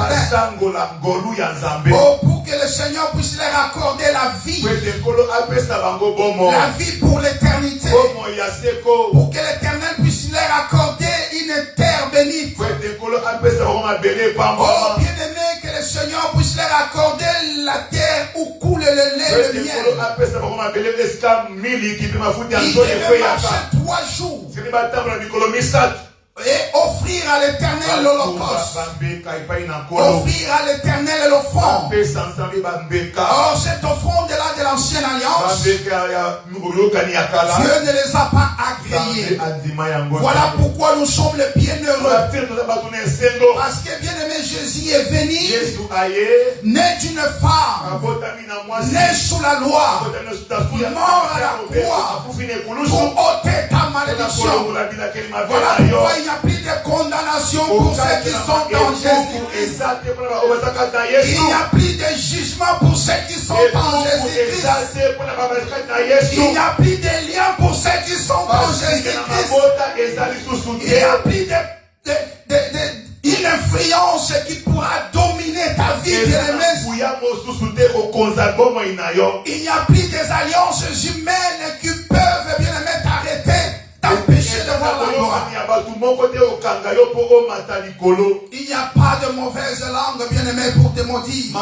Oh, pour que le Seigneur puisse leur accorder la vie. La vie pour l'éternité. Pour que l'Éternel puisse leur accorder une terre bénite. Oh, bien aimé, que le Seigneur puisse leur accorder la terre où coule le lait et le miel. Il devait marcher 3 jours. Et offrir à l'Éternel l'holocauste. Offrir à l'Éternel l'offrande. Or, cette offrande-là de l'ancienne alliance, Dieu ne les a pas agréés. Voilà pourquoi nous sommes les bienheureux. Parce que bien-aimé, Jésus est venu, né d'une femme, né sous la loi, mort à la croix, pour ôter ta malédiction. Voilà pourquoi il n'y a plus de condamnation pour ceux qui sont dans Jésus-Christ. Il n'y a plus de jugement pour ceux qui sont dans Jésus-Christ. Il n'y a plus de lien pour ceux qui sont dans Jésus-Christ. Il n'y a plus une influence qui pourra dominer ta vie, bien-aimé. Il n'y a plus des alliances humaines qui peuvent, bien-aimé, t'arrêter, t'empêcher de voir la gloire. Il n'y a pas de mauvaise langue, bien-aimé, pour te maudire.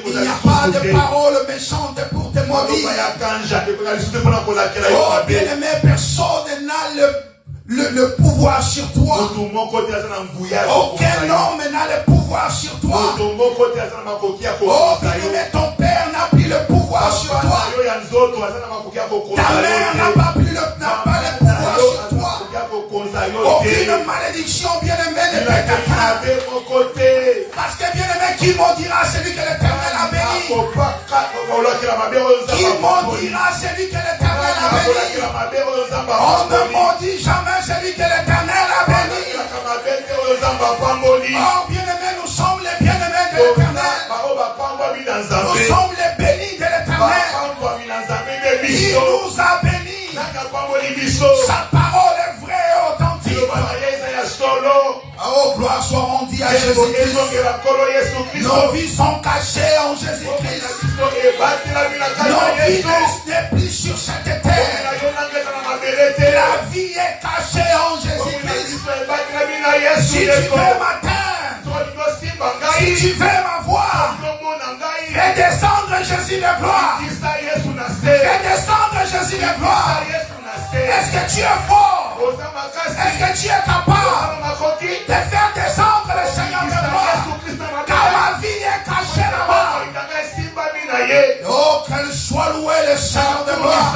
Il n'y a pas de paroles méchantes pour te maudire. Oh, bien-aimé, personne n'a le pouvoir sur toi. Aucun homme n'a le pouvoir sur toi. Oh, bien-aimé, ton père n'a plus le pouvoir sur toi. Ta mère n'a pas le pouvoir sur toi. Aucune malédiction, bien-aimé, ne peut t'atteindre. Parce que, bien-aimé, qui maudira celui que l'Éternel a béni? Qui maudira celui que l'Éternel a béni? On ne maudit jamais celui que l'Éternel a béni. Oh, bien-aimé, nous sommes les bien-aimés de l'Éternel. Nous sommes les bénis de l'Éternel. Il nous a bénis. Sa parole est vraie et authentique. Oh, gloire soit rendue vie à Jésus-Christ. Nos vies sont cachées en Jésus-Christ. Nos vies n'est plus sur cette terre. La vie est cachée en Jésus-Christ. Si tu veux m'atteindre, si tu veux m'avoir, fais descendre Jésus de gloire. Fais descendre Jésus de gloire. Est-ce que tu es fort? Est-ce que tu es capable de faire descendre le Seigneur de gloire? Car ma vie est cachée là-bas. Oh, qu'il soit loué le Seigneur de gloire.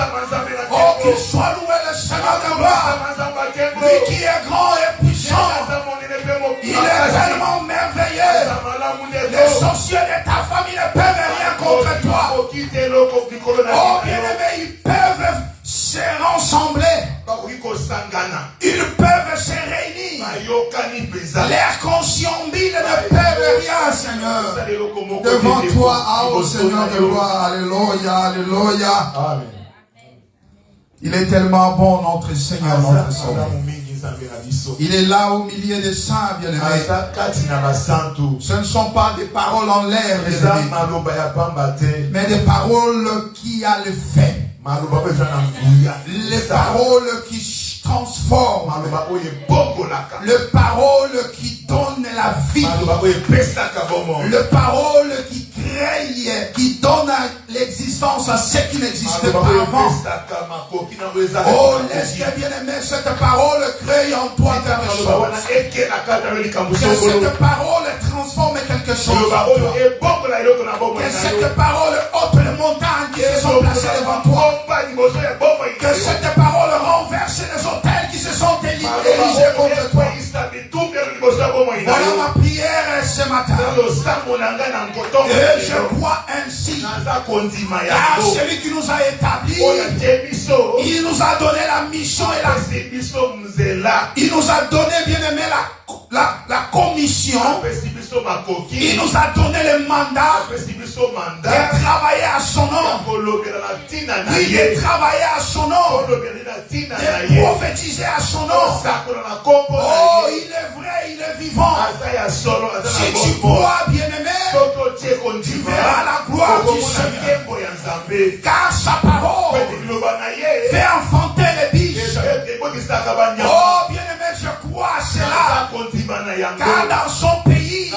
Oh, qu'il soit loué le Seigneur de gloire. Lui qui est grand et puissant. Il est tellement merveilleux. Les sorciers de ta famille ne peuvent rien contre toi. Oh, bien-aimés, ils peuvent se rassembler. Ils peuvent se réunir. Leurs consciences ne peuvent rien, Seigneur. Devant toi, oh Seigneur de gloire. Alléluia, alléluia. Amen. Il est tellement bon, notre Seigneur, notre Sauveur. Il est là au milieu des saints, bien-aimés. Ce ne sont pas des paroles en l'air, mais des paroles qui a le fait. Les paroles qui transforment. Les paroles qui donnent la vie. Les paroles qui créent, qui donnent l'existence à ce qui n'existait pas avant. Oh, laisse-moi bien aimer cette parole crée en toi quelque chose. Que cette parole transforme quelque chose. Que cette parole ôte les montagnes qui se sont placées devant toi. Que cette parole renverse les autels qui se sont érigés contre toi. Voilà ma prière ce matin. Et je crois ainsi. Car celui qui nous a établis, il nous a donné la mission et il nous a donné, bien aimé, la commission. Il nous a donné le mandat de travailler à son nom. Oui, de travailler à son nom. De prophétiser à son nom. Oh, il est vrai, il est vivant. Si tu crois, bien aimé, tu verras la gloire du Seigneur. Car sa parole fait enfanter les biches. Oh, bien aimé, je crois à cela. Car dans son pays,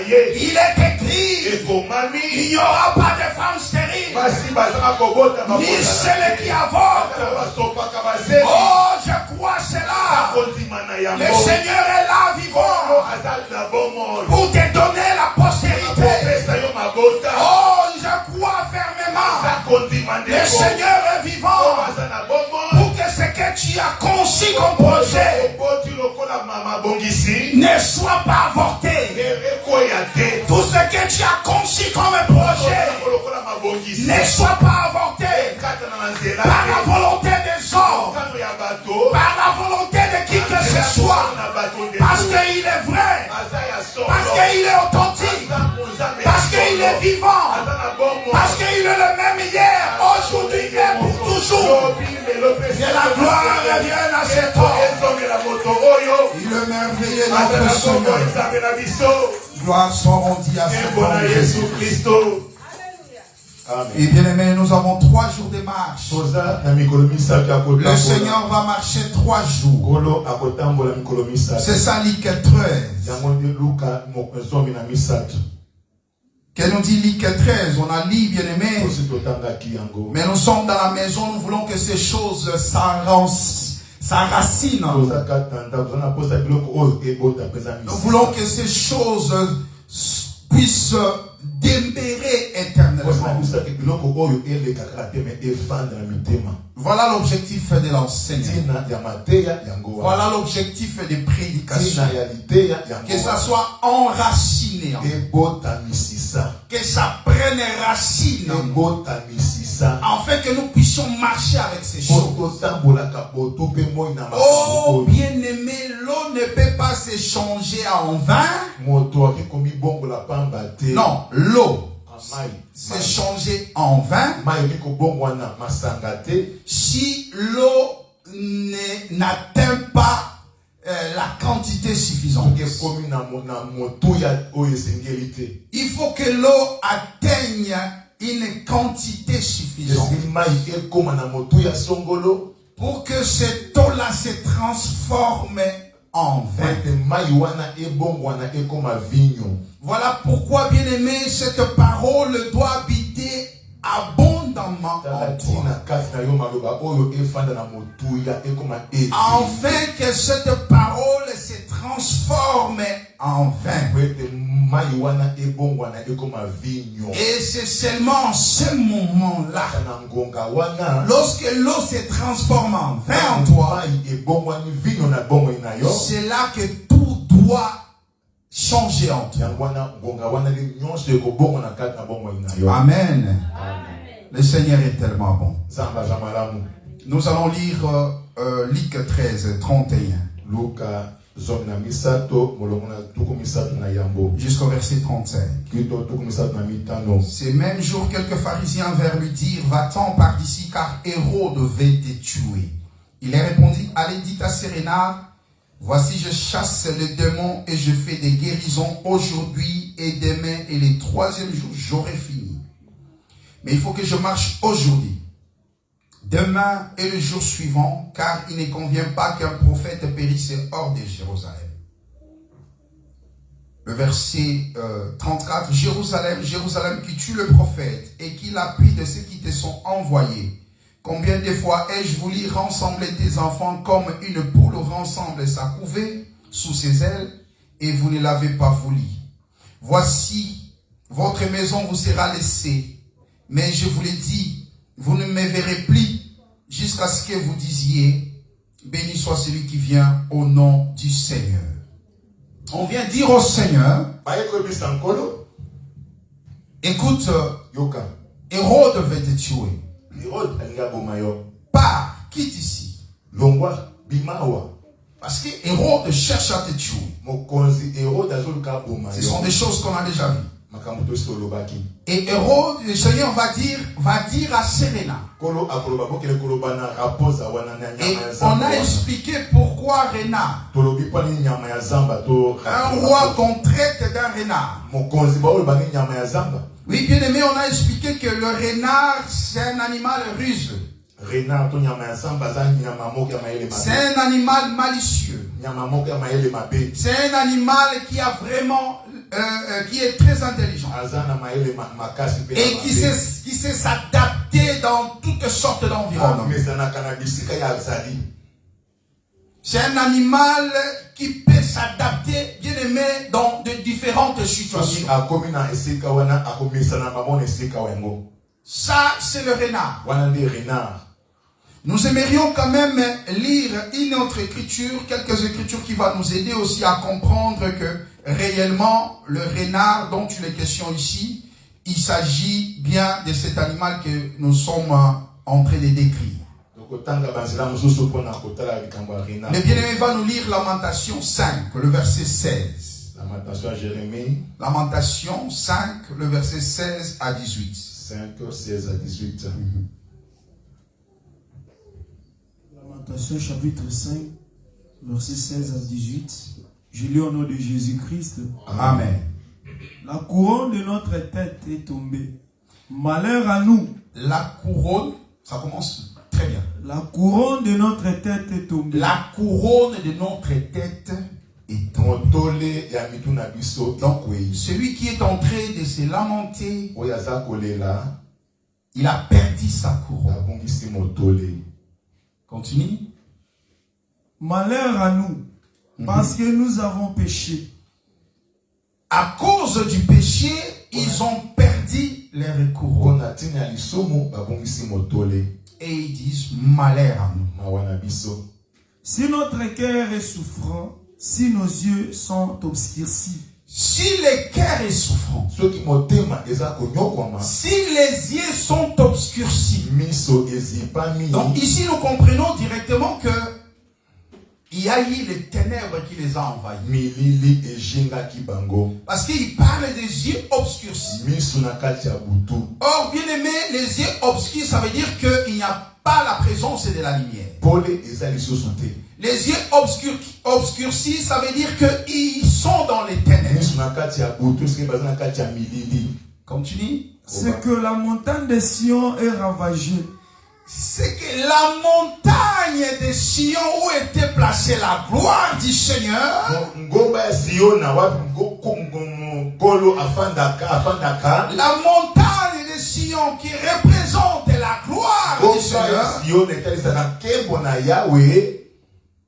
il est écrit, il n'y aura pas de femme stérile, ni celle qui avorte. Oh, je crois à cela. Le Seigneur est là vivant pour te donner la postérité. Oh, je crois fermement. Le Seigneur est vivant pour que ce que tu as conçu comme projet ne soit pas avorté. Tout ce que tu as conçu comme projet ne soit pas avorté par la volonté des hommes, par la volonté de qui que ce soit, parce qu'il est vrai, parce qu'il est authentique, parce qu'il est vivant, parce qu'il est le même hier, aujourd'hui et pour toujours. Que la gloire revienne à cet homme. Il est merveilleux, notre Seigneur. Gloire soit rendue à cet homme, Jésus-Christ. Et bien aimé, nous avons 3 jours de marche. Le Seigneur va marcher 3 jours. C'est ça, Luc 13. Qu'elle nous dit Luc 13, on a lu, bien aimé. Mais nous sommes dans la maison, nous voulons que ces choses s'enracinent. Nous voulons que ces choses puissent demeurer éternellement. Voilà l'objectif de l'enseignement. Voilà l'objectif des prédications. Que ça soit enraciné. Que ça prenne racine. Afin que nous puissions marcher avec ces choses. Oh, bien aimé, l'eau ne peut pas se changer en vin. Non, l'eau c'est changé en vin si l'eau n'atteint pas la quantité suffisante. Il faut que l'eau atteigne une quantité suffisante pour que cette eau-là se transforme en vin. Voilà pourquoi, bien aimé, cette parole doit habiter abondamment en toi. Afin que cette parole se transforme en vin. Et c'est seulement en ce moment-là, lorsque l'eau se transforme en vin en toi, c'est là que tout doit changer en toi. Amen. Le Seigneur est tellement bon. Nous allons lire Luc 13, 31. Jusqu'au verset 35. Ces mêmes jours, quelques pharisiens vinrent lui dire: va-t'en par d'ici, car Hérode veut te tuer. Il leur répondit: allez, dites à ces renards, voici, je chasse les démons et je fais des guérisons aujourd'hui et demain, et le troisième jour, j'aurai fini. Mais il faut que je marche aujourd'hui, demain et le jour suivant, car il ne convient pas qu'un prophète périsse hors de Jérusalem. Le verset 34, Jérusalem, Jérusalem, qui tue le prophète et qui l'appuie de ceux qui te sont envoyés. Combien de fois ai-je voulu rassembler tes enfants comme une poule rassemble sa couvée sous ses ailes, et vous ne l'avez pas voulu. Voici, votre maison vous sera laissée. Mais je vous l'ai dit, vous ne me verrez plus jusqu'à ce que vous disiez: béni soit celui qui vient au nom du Seigneur. On vient dire au Seigneur: écoute, Hérode veut te tuer. Pars, quitte ici. Parce que Hérode cherche à te tuer. Ce sont des choses qu'on a déjà vues. Et Hérode, le Seigneur va dire à Serena. Et on a expliqué pourquoi renard. Un roi qu'on traite d'un renard. Oui, bien aimé, on a expliqué que le renard, c'est un animal ruse. C'est un animal malicieux. C'est un animal qui a vraiment, qui est très intelligent. Et qui sait s'adapter dans toutes sortes d'environnements. C'est un animal qui peut s'adapter, bien aimé, dans de différentes situations. Ça, c'est le renard. Nous aimerions quand même lire une autre écriture, quelques écritures qui vont nous aider aussi à comprendre que réellement, le renard dont il est question ici, il s'agit bien de cet animal que nous sommes en train de décrire. Le bien-aimé va nous lire Lamentation 5, le verset 16. Lamentation à Jérémie. Lamentation 5, le verset 16 à 18. 5, 16 à 18. Lamentation chapitre 5, verset 16 à 18. Je lis au nom de Jésus-Christ. Amen. La couronne de notre tête est tombée. Malheur à nous. La couronne, ça commence très bien. La couronne de notre tête est tombée. La couronne de notre tête est tombée. Donc, celui qui est en train de se lamenter, il a perdu sa couronne. Continue. Malheur à nous, parce que nous avons péché. À cause du péché, ils ont perdu leur couronne. Et ils disent malheur à nous. Si notre cœur est souffrant, si nos yeux sont obscurcis, si le cœur est souffrant, si les yeux sont obscurcis, donc ici nous comprenons directement que il y a eu les ténèbres qui les a envahis. Parce qu'il parle des yeux obscurcis. Or, bien aimé, les yeux obscurs, ça veut dire qu'il y n'y a pas la présence de la lumière. Les yeux obscurcis, ça veut dire qu'ils sont dans les ténèbres. Comme tu dis, c'est que la montagne de Sion est ravagée. C'est que la montagne de Sion où était placée la gloire du Seigneur, la montagne de Sion qui représente la gloire du Seigneur,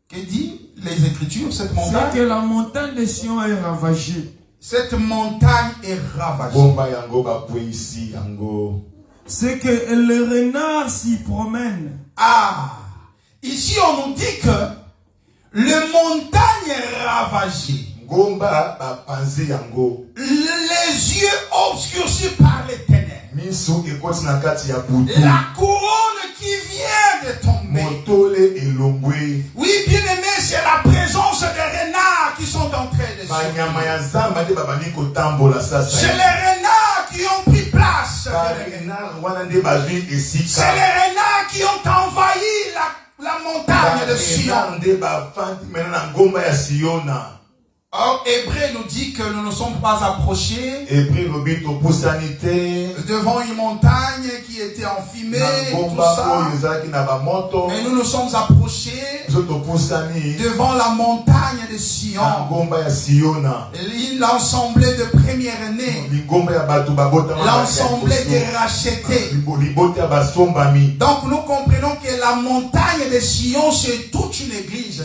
que dit les Écritures, cette montagne? C'est que la montagne de Sion est ravagée. Cette montagne est ravagée. C'est que le renard s'y promène. Ah, ici on nous dit que le montagne est ravagée. Les yeux obscurcis par les ténèbres. La couronne qui vient de tomber. Oui, bien aimé, c'est la présence des renards qui sont entrés dessus. C'est les renards qui ont pris place. C'est les renards qui ont envahi la montagne de Sion. Or, Hébreu nous dit que nous ne sommes pas approchés devant une montagne qui était enfumée, tout ça. Mais nous nous sommes approchés devant la montagne de Sion. L'ensemble de première-nés, l'ensemble des rachetés. Donc nous comprenons que la montagne de Sion, c'est toute une église.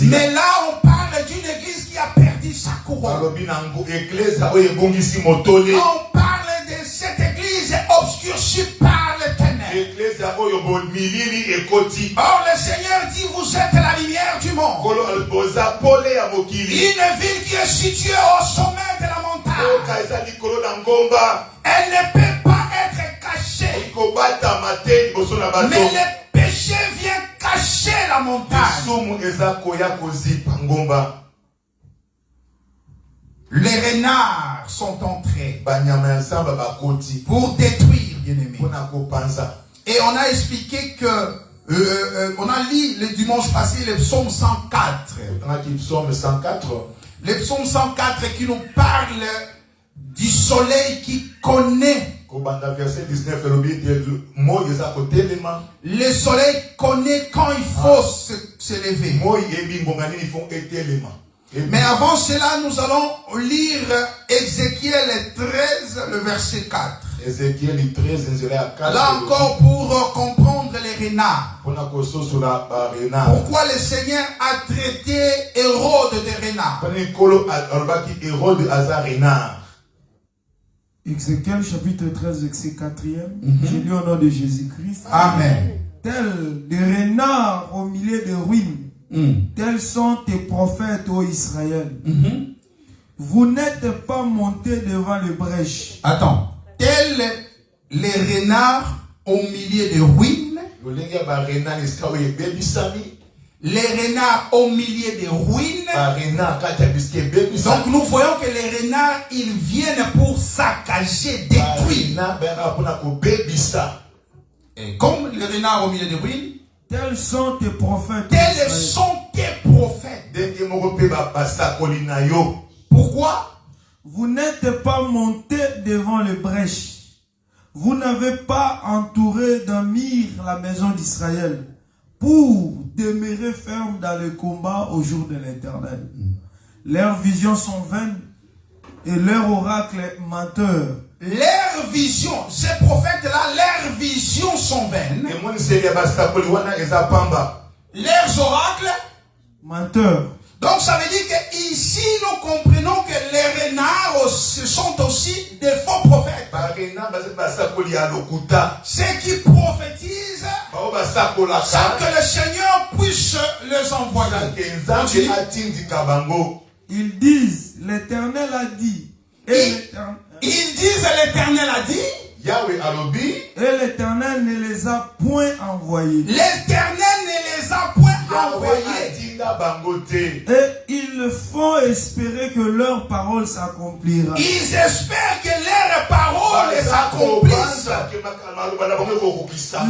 Mais là, on parle d'une église qui a perdu sa couronne. On parle de cette église obscurcie par les ténèbres. Or, le Seigneur dit, vous êtes la lumière du monde. Une ville qui est située au sommet de la montagne. Elle ne peut pas être cachée. Mais le péché vient cacher la montagne. Les renards sont entrés pour détruire, bien-aimé. Et on a expliqué que on a lu le dimanche passé le psaume 104. Le psaume 104 qui nous parle du soleil qui connaît. Le soleil connaît quand il faut se lever. Mais avant cela, nous allons lire Ézéchiel 13, le verset 4. Là encore pour comprendre les renards. Pourquoi le Seigneur a traité Hérode de renard? Ézéchiel chapitre 13, verset 4e. Je lis au nom de Jésus-Christ. Amen. Tels des renards au milieu des ruines. Tels sont tes prophètes, ô Israël. Vous n'êtes pas montés devant les brèches. Attends. Tels les renards au milieu des ruines. Les renards au milieu des ruines. Donc nous voyons que les renards, ils viennent pour saccager, détruire. Et comme les renards au milieu des ruines, tels sont tes prophètes. Tels sont tes prophètes. Pourquoi? Vous n'êtes pas montés devant les brèches. Vous n'avez pas entouré d'un mur la maison d'Israël pour demeurer ferme dans le combat au jour de l'Éternel. Leurs visions sont vaines et leurs oracles menteurs. Leurs visions, ces prophètes-là, leurs visions sont vaines. Leurs oracles menteurs. Donc ça veut dire qu'ici nous comprenons que les renards ce sont aussi des faux prophètes. Ceux qui prophétisent sans que le Seigneur puisse les envoyer. Ils disent, l'Éternel a dit. Ils disent, l'Éternel a dit. Et l'Éternel ne les a point envoyés. L'Éternel ne les a point envoyés. Et ils font espérer que leur parole s'accomplira. Ils espèrent que leur parole s'accomplissent.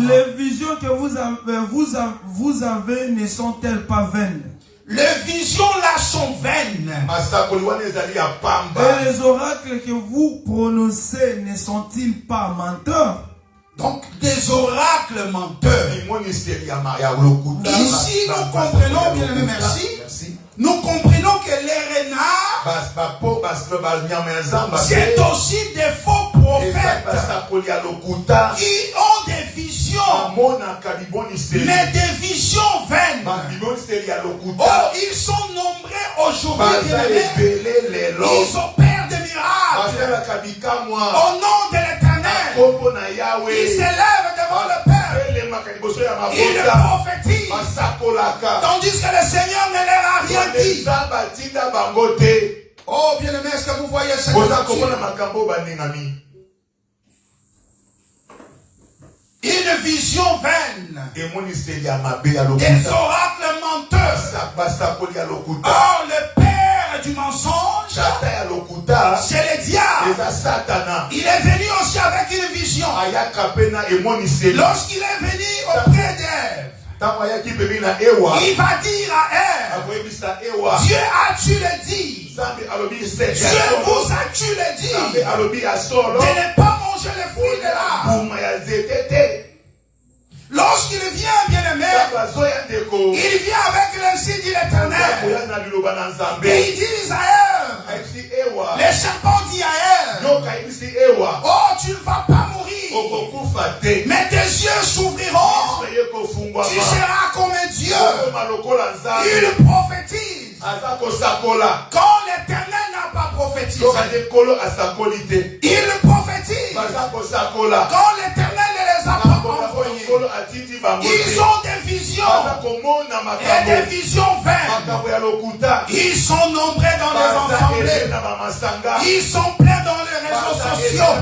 Les visions que vous avez ne sont-elles pas vaines? Les visions là sont vaines. Et les oracles que vous prononcez ne sont-ils pas menteurs? Donc des oracles menteurs. Ici nous comprenons, bien aimé, merci. Nous comprenons que les renards, c'est aussi des faux prophètes qui ont des visions, mais des visions vaines. Oh, ils sont nombreux aujourd'hui, bien aimés. Ils opèrent des miracles au nom de l'Éternel. Ils s'élèvent devant le Père. Ils le prophétisent. Tandis que le Seigneur ne leur a rien dit. Oh, bien aimé, est-ce que vous voyez cette nature? Une vision vaine. Des oracles menteurs. Oh, le père du mensonge, c'est le diable. Il est venu aussi avec une vision. Lorsqu'il est venu auprès d'Ève, il va dire à Ève, Dieu a-tu le dit? Dieu vous a-tu le dit? De ne pas manger les fruits de l'arbre. Lorsqu'il vient, bien aimé, il vient avec l'ainsi dit l'Éternel. Et il dit à Ève, les serpents dit à Ève, oh, tu ne vas pas mourir, mais tes yeux s'ouvriront, tu seras comme un Dieu. Il prophétise. Quand l'Éternel n'a pas prophétisé, il prophétise. Quand l'Éternel ne les a pas envoyés, ils ont des visions et des visions vaines. Ils sont nombreux dans les assemblées. Ils sont pleins dans les réseaux sociaux.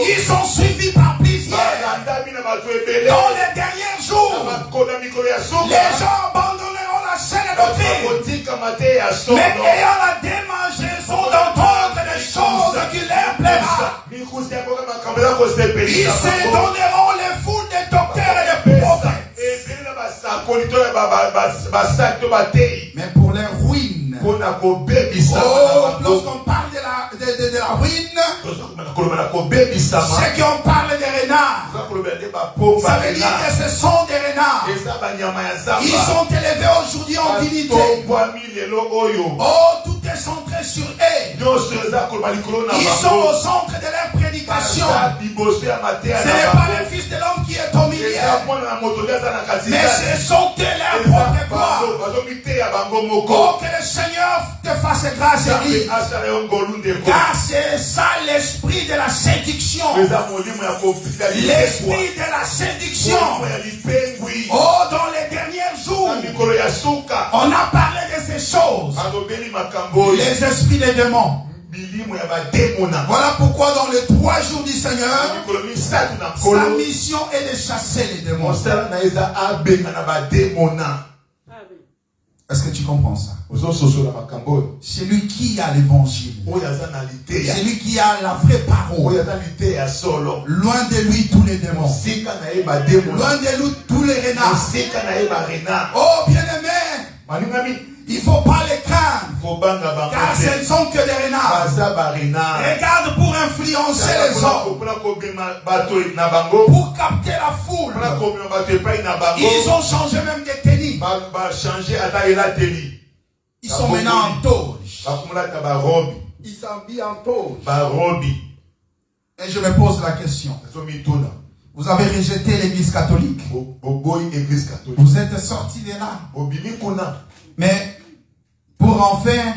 Ils sont suivis par plusieurs. Dans les derniers jours, les gens abandonneront la chaîne de doctrine, mais ayant la démangeaison d'entendre des choses qui leur plaira. Ils se donneront les foules des docteurs et des prophètes. Mais pour les ruines, oh, lorsqu'on parle de la ruine, c'est qu'on parle des renards. Ça veut dire que ce sont des renards. Ils sont élevés aujourd'hui en dignité. Oh, tout est centré sur eux. Ils sont au centre de leur prédication. Ce n'est pas le Fils de l'homme qui est au milieu, mais ce sont leurs propres gloires. Oh, que le Seigneur te fasse grâce, Église. Car c'est ça l'esprit de la séduction. L'esprit de la séduction. Oh, dans les derniers jours, on a parlé de ces choses. Les esprits des démons. Voilà pourquoi dans les 3 jours du Seigneur, sa mission est de chasser les démons. Est-ce que tu comprends ça? C'est lui qui a l'évangile. C'est lui qui a la vraie parole. Loin de lui tous les démons. Loin de lui tous les renards. Oh bien-aimé, il ne faut pas les craindre, car ce ne sont que des renards. Regarde pour influencer les hommes, pour capter la foule. Ils ont changé même de tenue. Ils sont maintenant en toge. Ils s'habillent en toge. Et je me pose la question. Vous avez rejeté l'église catholique. Vous êtes sortis de là. Mais pour enfin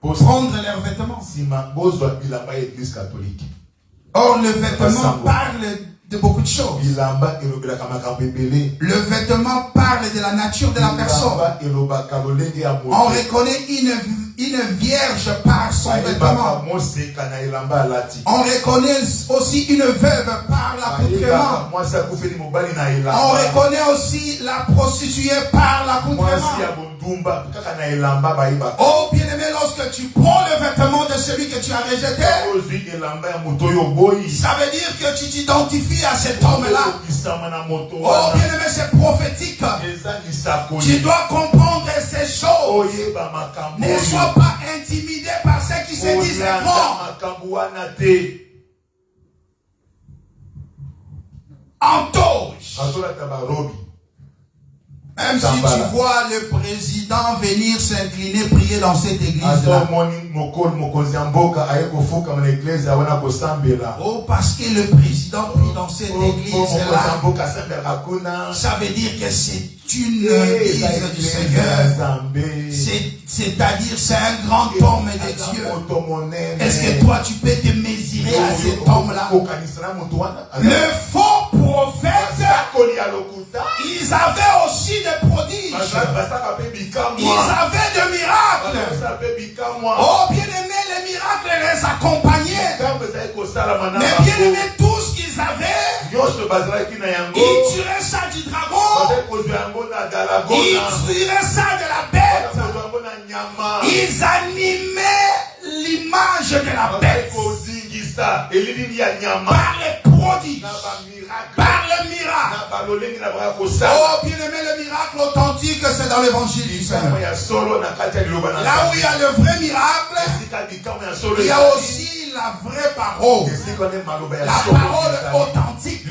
prendre leurs vêtements. Or, le vêtement parle de beaucoup de choses. Le vêtement parle de la nature de la personne. On reconnaît une vierge par son vêtement. On reconnaît aussi une veuve par l'accoutrement. On reconnaît aussi la prostituée par l'accoutrement. Oh bien-aimé, lorsque tu prends le vêtement de celui que tu as rejeté, ça veut dire que tu t'identifies à cet homme-là. Oh bien-aimé, c'est prophétique. Tu dois comprendre ces choses. Ne sois pas intimidé par ceux qui se disent grands. Entoge. Même si tu vois le président venir s'incliner, prier dans cette église-là. Oh, parce que le président prie dans cette église-là, ça veut dire que c'est une église du Seigneur. C'est-à-dire, c'est un grand homme de Dieu. Est-ce que toi, tu peux te mesurer à cet homme-là? Le faux prophète, ils avaient aussi des prodiges. Ils avaient des miracles. Oh, bien-aimé, les miracles les accompagnaient. Mais bien-aimé, tout ce qu'ils avaient, ils tueraient ça du dragon. Ils tueraient ça de la bête. Ils animaient l'image de la bête. Par les prodiges. Par le miracle. Oh, bien-aimé, le miracle authentique, c'est dans l'évangile du Seigneur. Là où il y a le vrai miracle, il y a aussi la vraie parole. La parole authentique.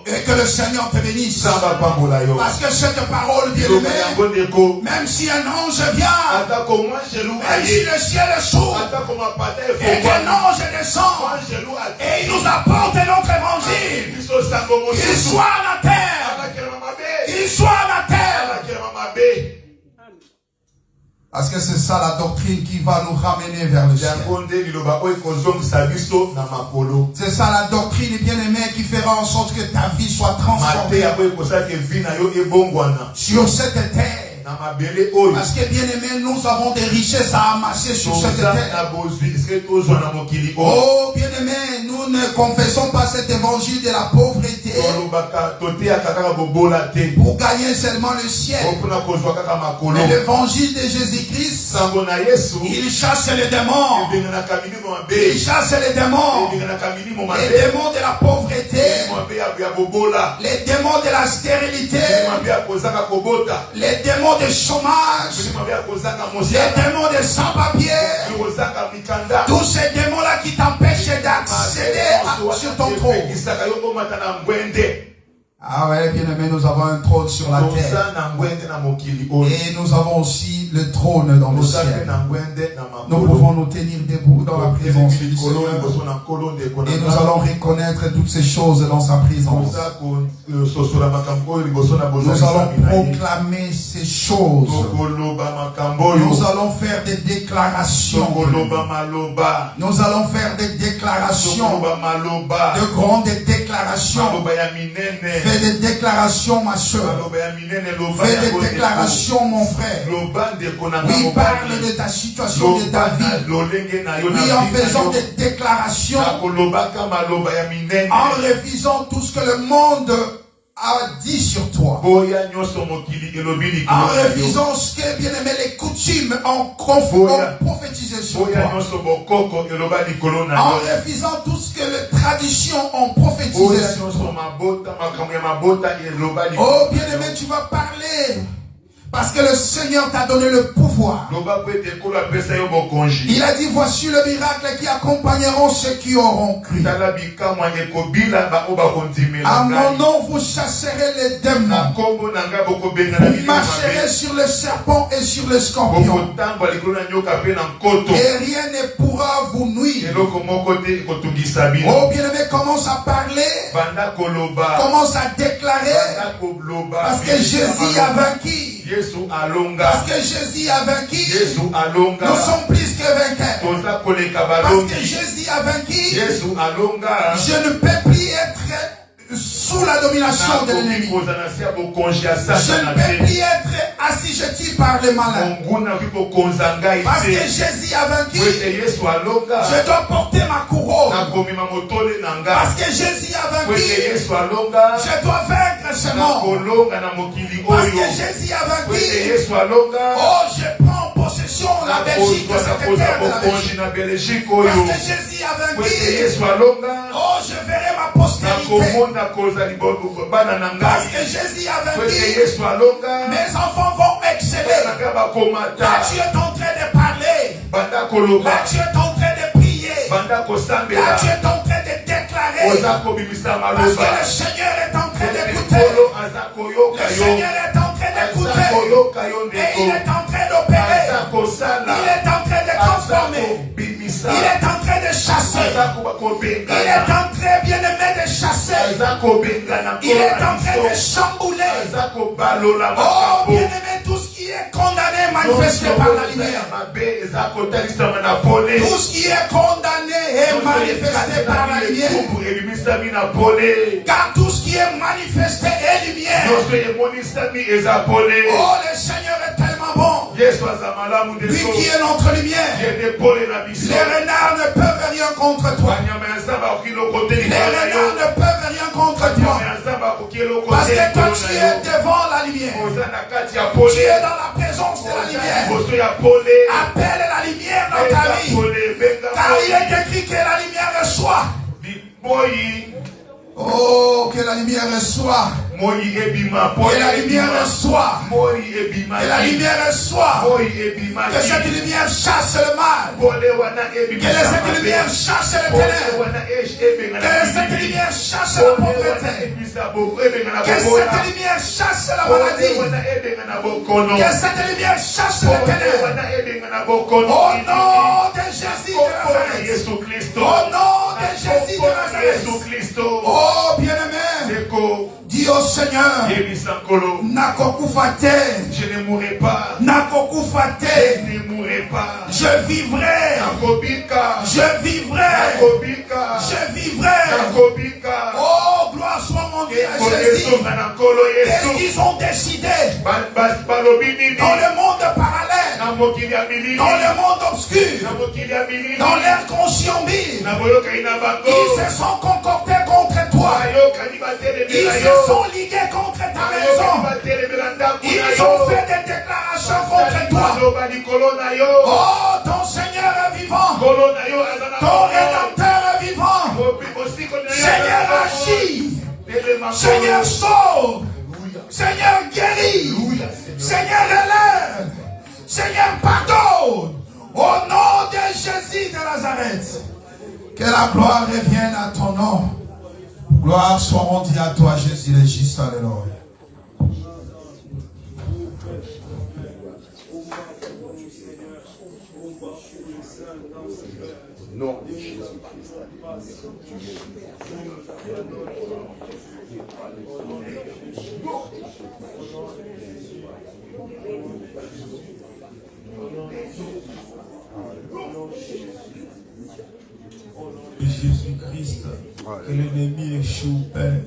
Et que le Seigneur te bénisse. Parce que cette parole, bien-aimé, même si un ange vient, même si le ciel s'ouvre, et qu'un ange descend, et il nous apporte notre évangile, qu'il soit à la terre, qu'il soit à la terre. Parce que c'est ça la doctrine qui va nous ramener vers le ciel. C'est ça la doctrine, bien-aimé, qui fera en sorte que ta vie soit transformée sur cette terre. Parce que bien aimé, nous avons des richesses à amasser sur cette terre. Oh bien aimé, nous ne confessons pas cet évangile de la pauvreté pour gagner seulement le ciel. Mais l'évangile de Jésus-Christ, il chasse les démons. Il chasse les démons. Les démons de la pauvreté, les démons de la stérilité, les démons de chômage, les démons de sans-papiers, tous ces démons-là qui t'empêchent d'accéder sur ton trône. Ah ouais, bien aimé, nous avons un trône sur la terre. Et nous avons aussi le trône dans le ciel. Nous pouvons nous tenir debout dans la présence du Seigneur. Et nous allons reconnaître toutes ces choses dans sa présence. Nous allons proclamer ces choses. Nous allons faire des déclarations. Nous allons faire des déclarations. De grandes déclarations. Fais des déclarations, ma soeur. Fais des déclarations, mon frère. Oui, parle de ta situation, de ta vie. Oui, en faisant des déclarations. En refusant tout ce que le monde a dit sur toi. En refusant ce que, bien aimé, les coutumes ont prophétisé sur toi. En refusant tout ce que les traditions ont prophétisé sur toi. Oh, bien aimé, tu vas parler. Parce que le Seigneur t'a donné le pouvoir. Il a dit, voici le miracle qui accompagneront ceux qui auront cru. À mon nom, vous chasserez les démons. Vous marcherez sur le serpent et sur le scorpion. Et rien ne pourra vous nuire. Oh, bien-aimé, commence à parler. Commence à déclarer. Parce que Jésus a vaincu. Parce que Jésus a vaincu, nous sommes plus que vainqueurs. Parce que Jésus a vaincu, je ne peux plus être sous la domination de l'ennemi. Je ne peux plus être assujetti par les malins. Parce que Jésus a vaincu, je dois porter ma couronne. Parce que Jésus a vaincu, je dois vaincre ce monde. Parce que Jésus a vaincu, oh, je prends possession de la Belgique, de cette terre de la Belgique. Parce que Jésus a vaincu, oh, je verrai ma postérité. Parce que Jésus a vaincu, mes enfants vont exceller. Là, tu es en train de parler. Là, tu es en train de prier. Là, tu es en train de déclarer. Parce que le Seigneur est en train d'écouter. Le Seigneur est en train d'écouter. Et il est en train d'opérer. Il est en train de transformer. Il est en train de chasser. Il est en train, bien aimé, de chasser. Il est en train de chambouler. Oh, bien aimé, tout ce qui est condamné, manifesté par la lumière. Tout ce qui est condamné est manifesté par la lumière. Car tout ce qui est manifesté est lumière. Oh, le Seigneur est tellement bon. Lui qui est notre lumière. Les renards ne peuvent rien contre toi. Les renards ne peuvent rien contre toi. Parce que toi tu es devant la lumière. Tu es dans la présence de la lumière. Appelle la lumière dans ta vie. Car il est écrit que la lumière reçoit. Oh, que la lumière reçoit. Que la lumière reçoit. Que la lumière reçoit. Que cette lumière chasse le mal. Que cette lumière chasse le ténèbres. Que cette lumière chasse la pauvreté. Que cette lumière chasse la maladie. Que cette lumière chasse le ténèbres. Au nom de Jésus de Nazareth. Au nom de Jésus de Nazareth. Oh, bien-aimé. Dis au Seigneur, Nakokufate, je ne mourrai pas. Nakokufate, Je ne mourrai pas. Je vivrai. Nakobika. Je vivrai. Nakobika. Je vivrai. Nakobika. Oh, gloire soit mon Dieu à Jésus. Qu'est-ce qu'ils ont décidé dans le monde parallèle, dans le monde obscur, dans l'air conscient ils se sont concoctés contre toi. Ils se sont ligués contre ta maison. Ils ont fait des déclarations contre toi. Oh, ton Seigneur est vivant. Ton Rédempteur est vivant. Seigneur agit. Seigneur sauve. Seigneur guérit. Seigneur élève. Seigneur pardonne. Au nom de Jésus de Nazareth. Que la gloire revienne à ton nom. Gloire soit rendue à toi, Jésus, le juste. Alléluia. Non, Jésus-Christ. Jésus-Christ, que l'ennemi échoue, Père,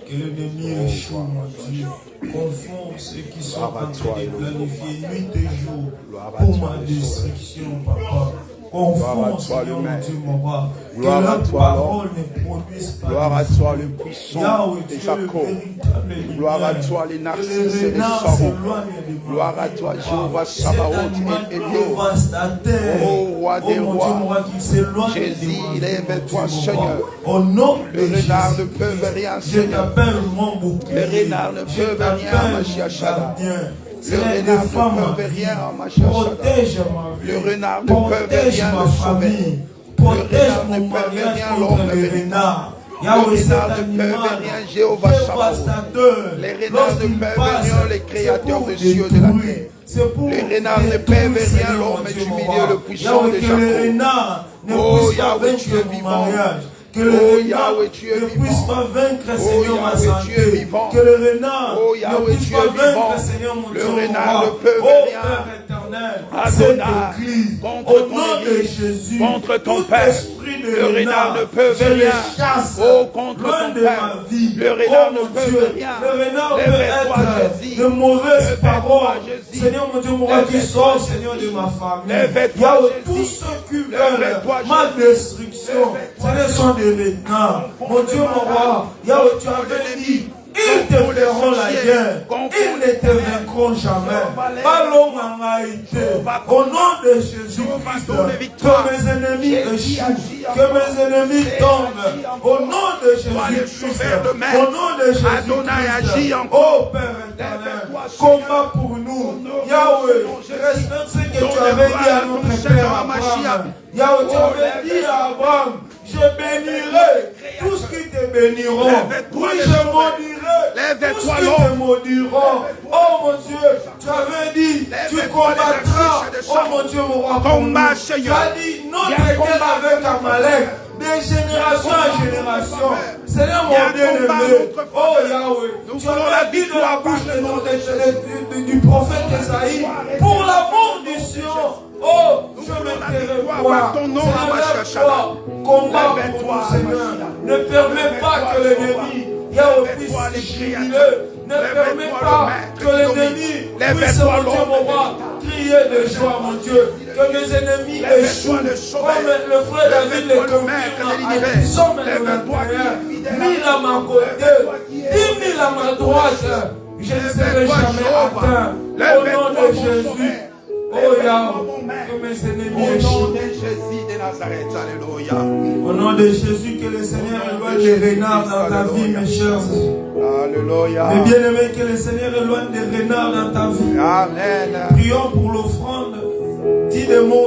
que l'ennemi échoue, mon Dieu, confond ceux qui sont en train de planifier nuit et jour pour ma destruction, Papa. Confond, Seigneur, mon Dieu, mon roi, que leur parole ne produise pas. Gloire à toi, le puissant de Jacob. Gloire à toi, les narcisses et les sarons. Gloire à toi, Jéhovah Sabaoth et Eliot. Oh, roi des rois. Jésus, lève-toi, Seigneur. Le renard ne peut rien, Seigneur. Les renards ne peuvent rien, Mashiach. Le renard ne peut rien, Mashiach. Le renard ne peut rien, le sauver. Le renard ne peut rien, l'homme véritable. Le renard ne peut rien, Jéhovah Sabaoth. Les renards ne peuvent rien, les créateurs des cieux de la terre. Les renards ne peuvent rien, l'homme du milieu, le puissant de Jacob. Oh Yahweh, tu es vivant. Que le renard ne puisse pas vaincre, Seigneur, ma santé. Que le renard ne puisse pas vaincre, Seigneur, mon Dieu. Le renard ne peut rien. Adonai, contre au ton nom de Église, Jésus, contre ton tout Père. esprit de Le renard ne peut rien. Oh, contre ton père. Le renard ne peut rien. Le renard peut Lève-toi, être Jésus. de mauvaises paroles. Jésus. Seigneur, mon Dieu, mon roi qui sort, Seigneur de ma famille. Lève-toi, Yahweh, Jésus. tous ceux qui Lève-toi, veulent ma destruction, ce sont des renards. Mon Dieu, mon roi, Yahweh, tu avais dit, ils te feront la guerre. Ils ne te vaincront jamais. Au nom de Jésus-Christ, que mes ennemis échouent, que mes ennemis tombent. Au nom de Jésus-Christ, au nom de Jésus-Christ, oh Père éternel, combat pour nous. Yahweh, respecte ce que tu avais dit à notre Père Abraham. Yahweh, tu avais dit à Abraham, je bénirai tous qui te béniront. Oui, je maudirai tous qui te maudiront. Oh mon Dieu, tu avais dit, tu combattras. Oh mon Dieu, mon roi, pour nous. Tu as dit, notre guerre avec Amalek, de génération en génération. Seigneur mon bien-aimé, oh Yahweh, tu as la vie de la bouche du prophète Esaïe pour l'amour du Sion. Oh, je me tairai voir. ton nom, Combat pour nous, Seigneur. Ne permets pas que l'ennemi, Yahweh, puisse jubiler. Ne permets pas que l'ennemi puisse, mon Dieu, mon roi, crier de joie, mon Dieu. Que mes ennemis échouent. Comme le frère David le confirme à Somme le 21. 1000 à ma côté, 10 000 à ma droite. Je ne serai jamais atteint. Au nom de Jésus. Oh Yahweh, que mes ennemis échouent. Au nom de Jésus de Nazareth, alléluia. Au nom de Jésus, que le Seigneur éloigne les renards dans ta vie, mes chers. Alléluia. Mes bien-aimés, que le Seigneur éloigne les renards dans ta vie. Amen. Prions pour l'offrande. Dis des mots.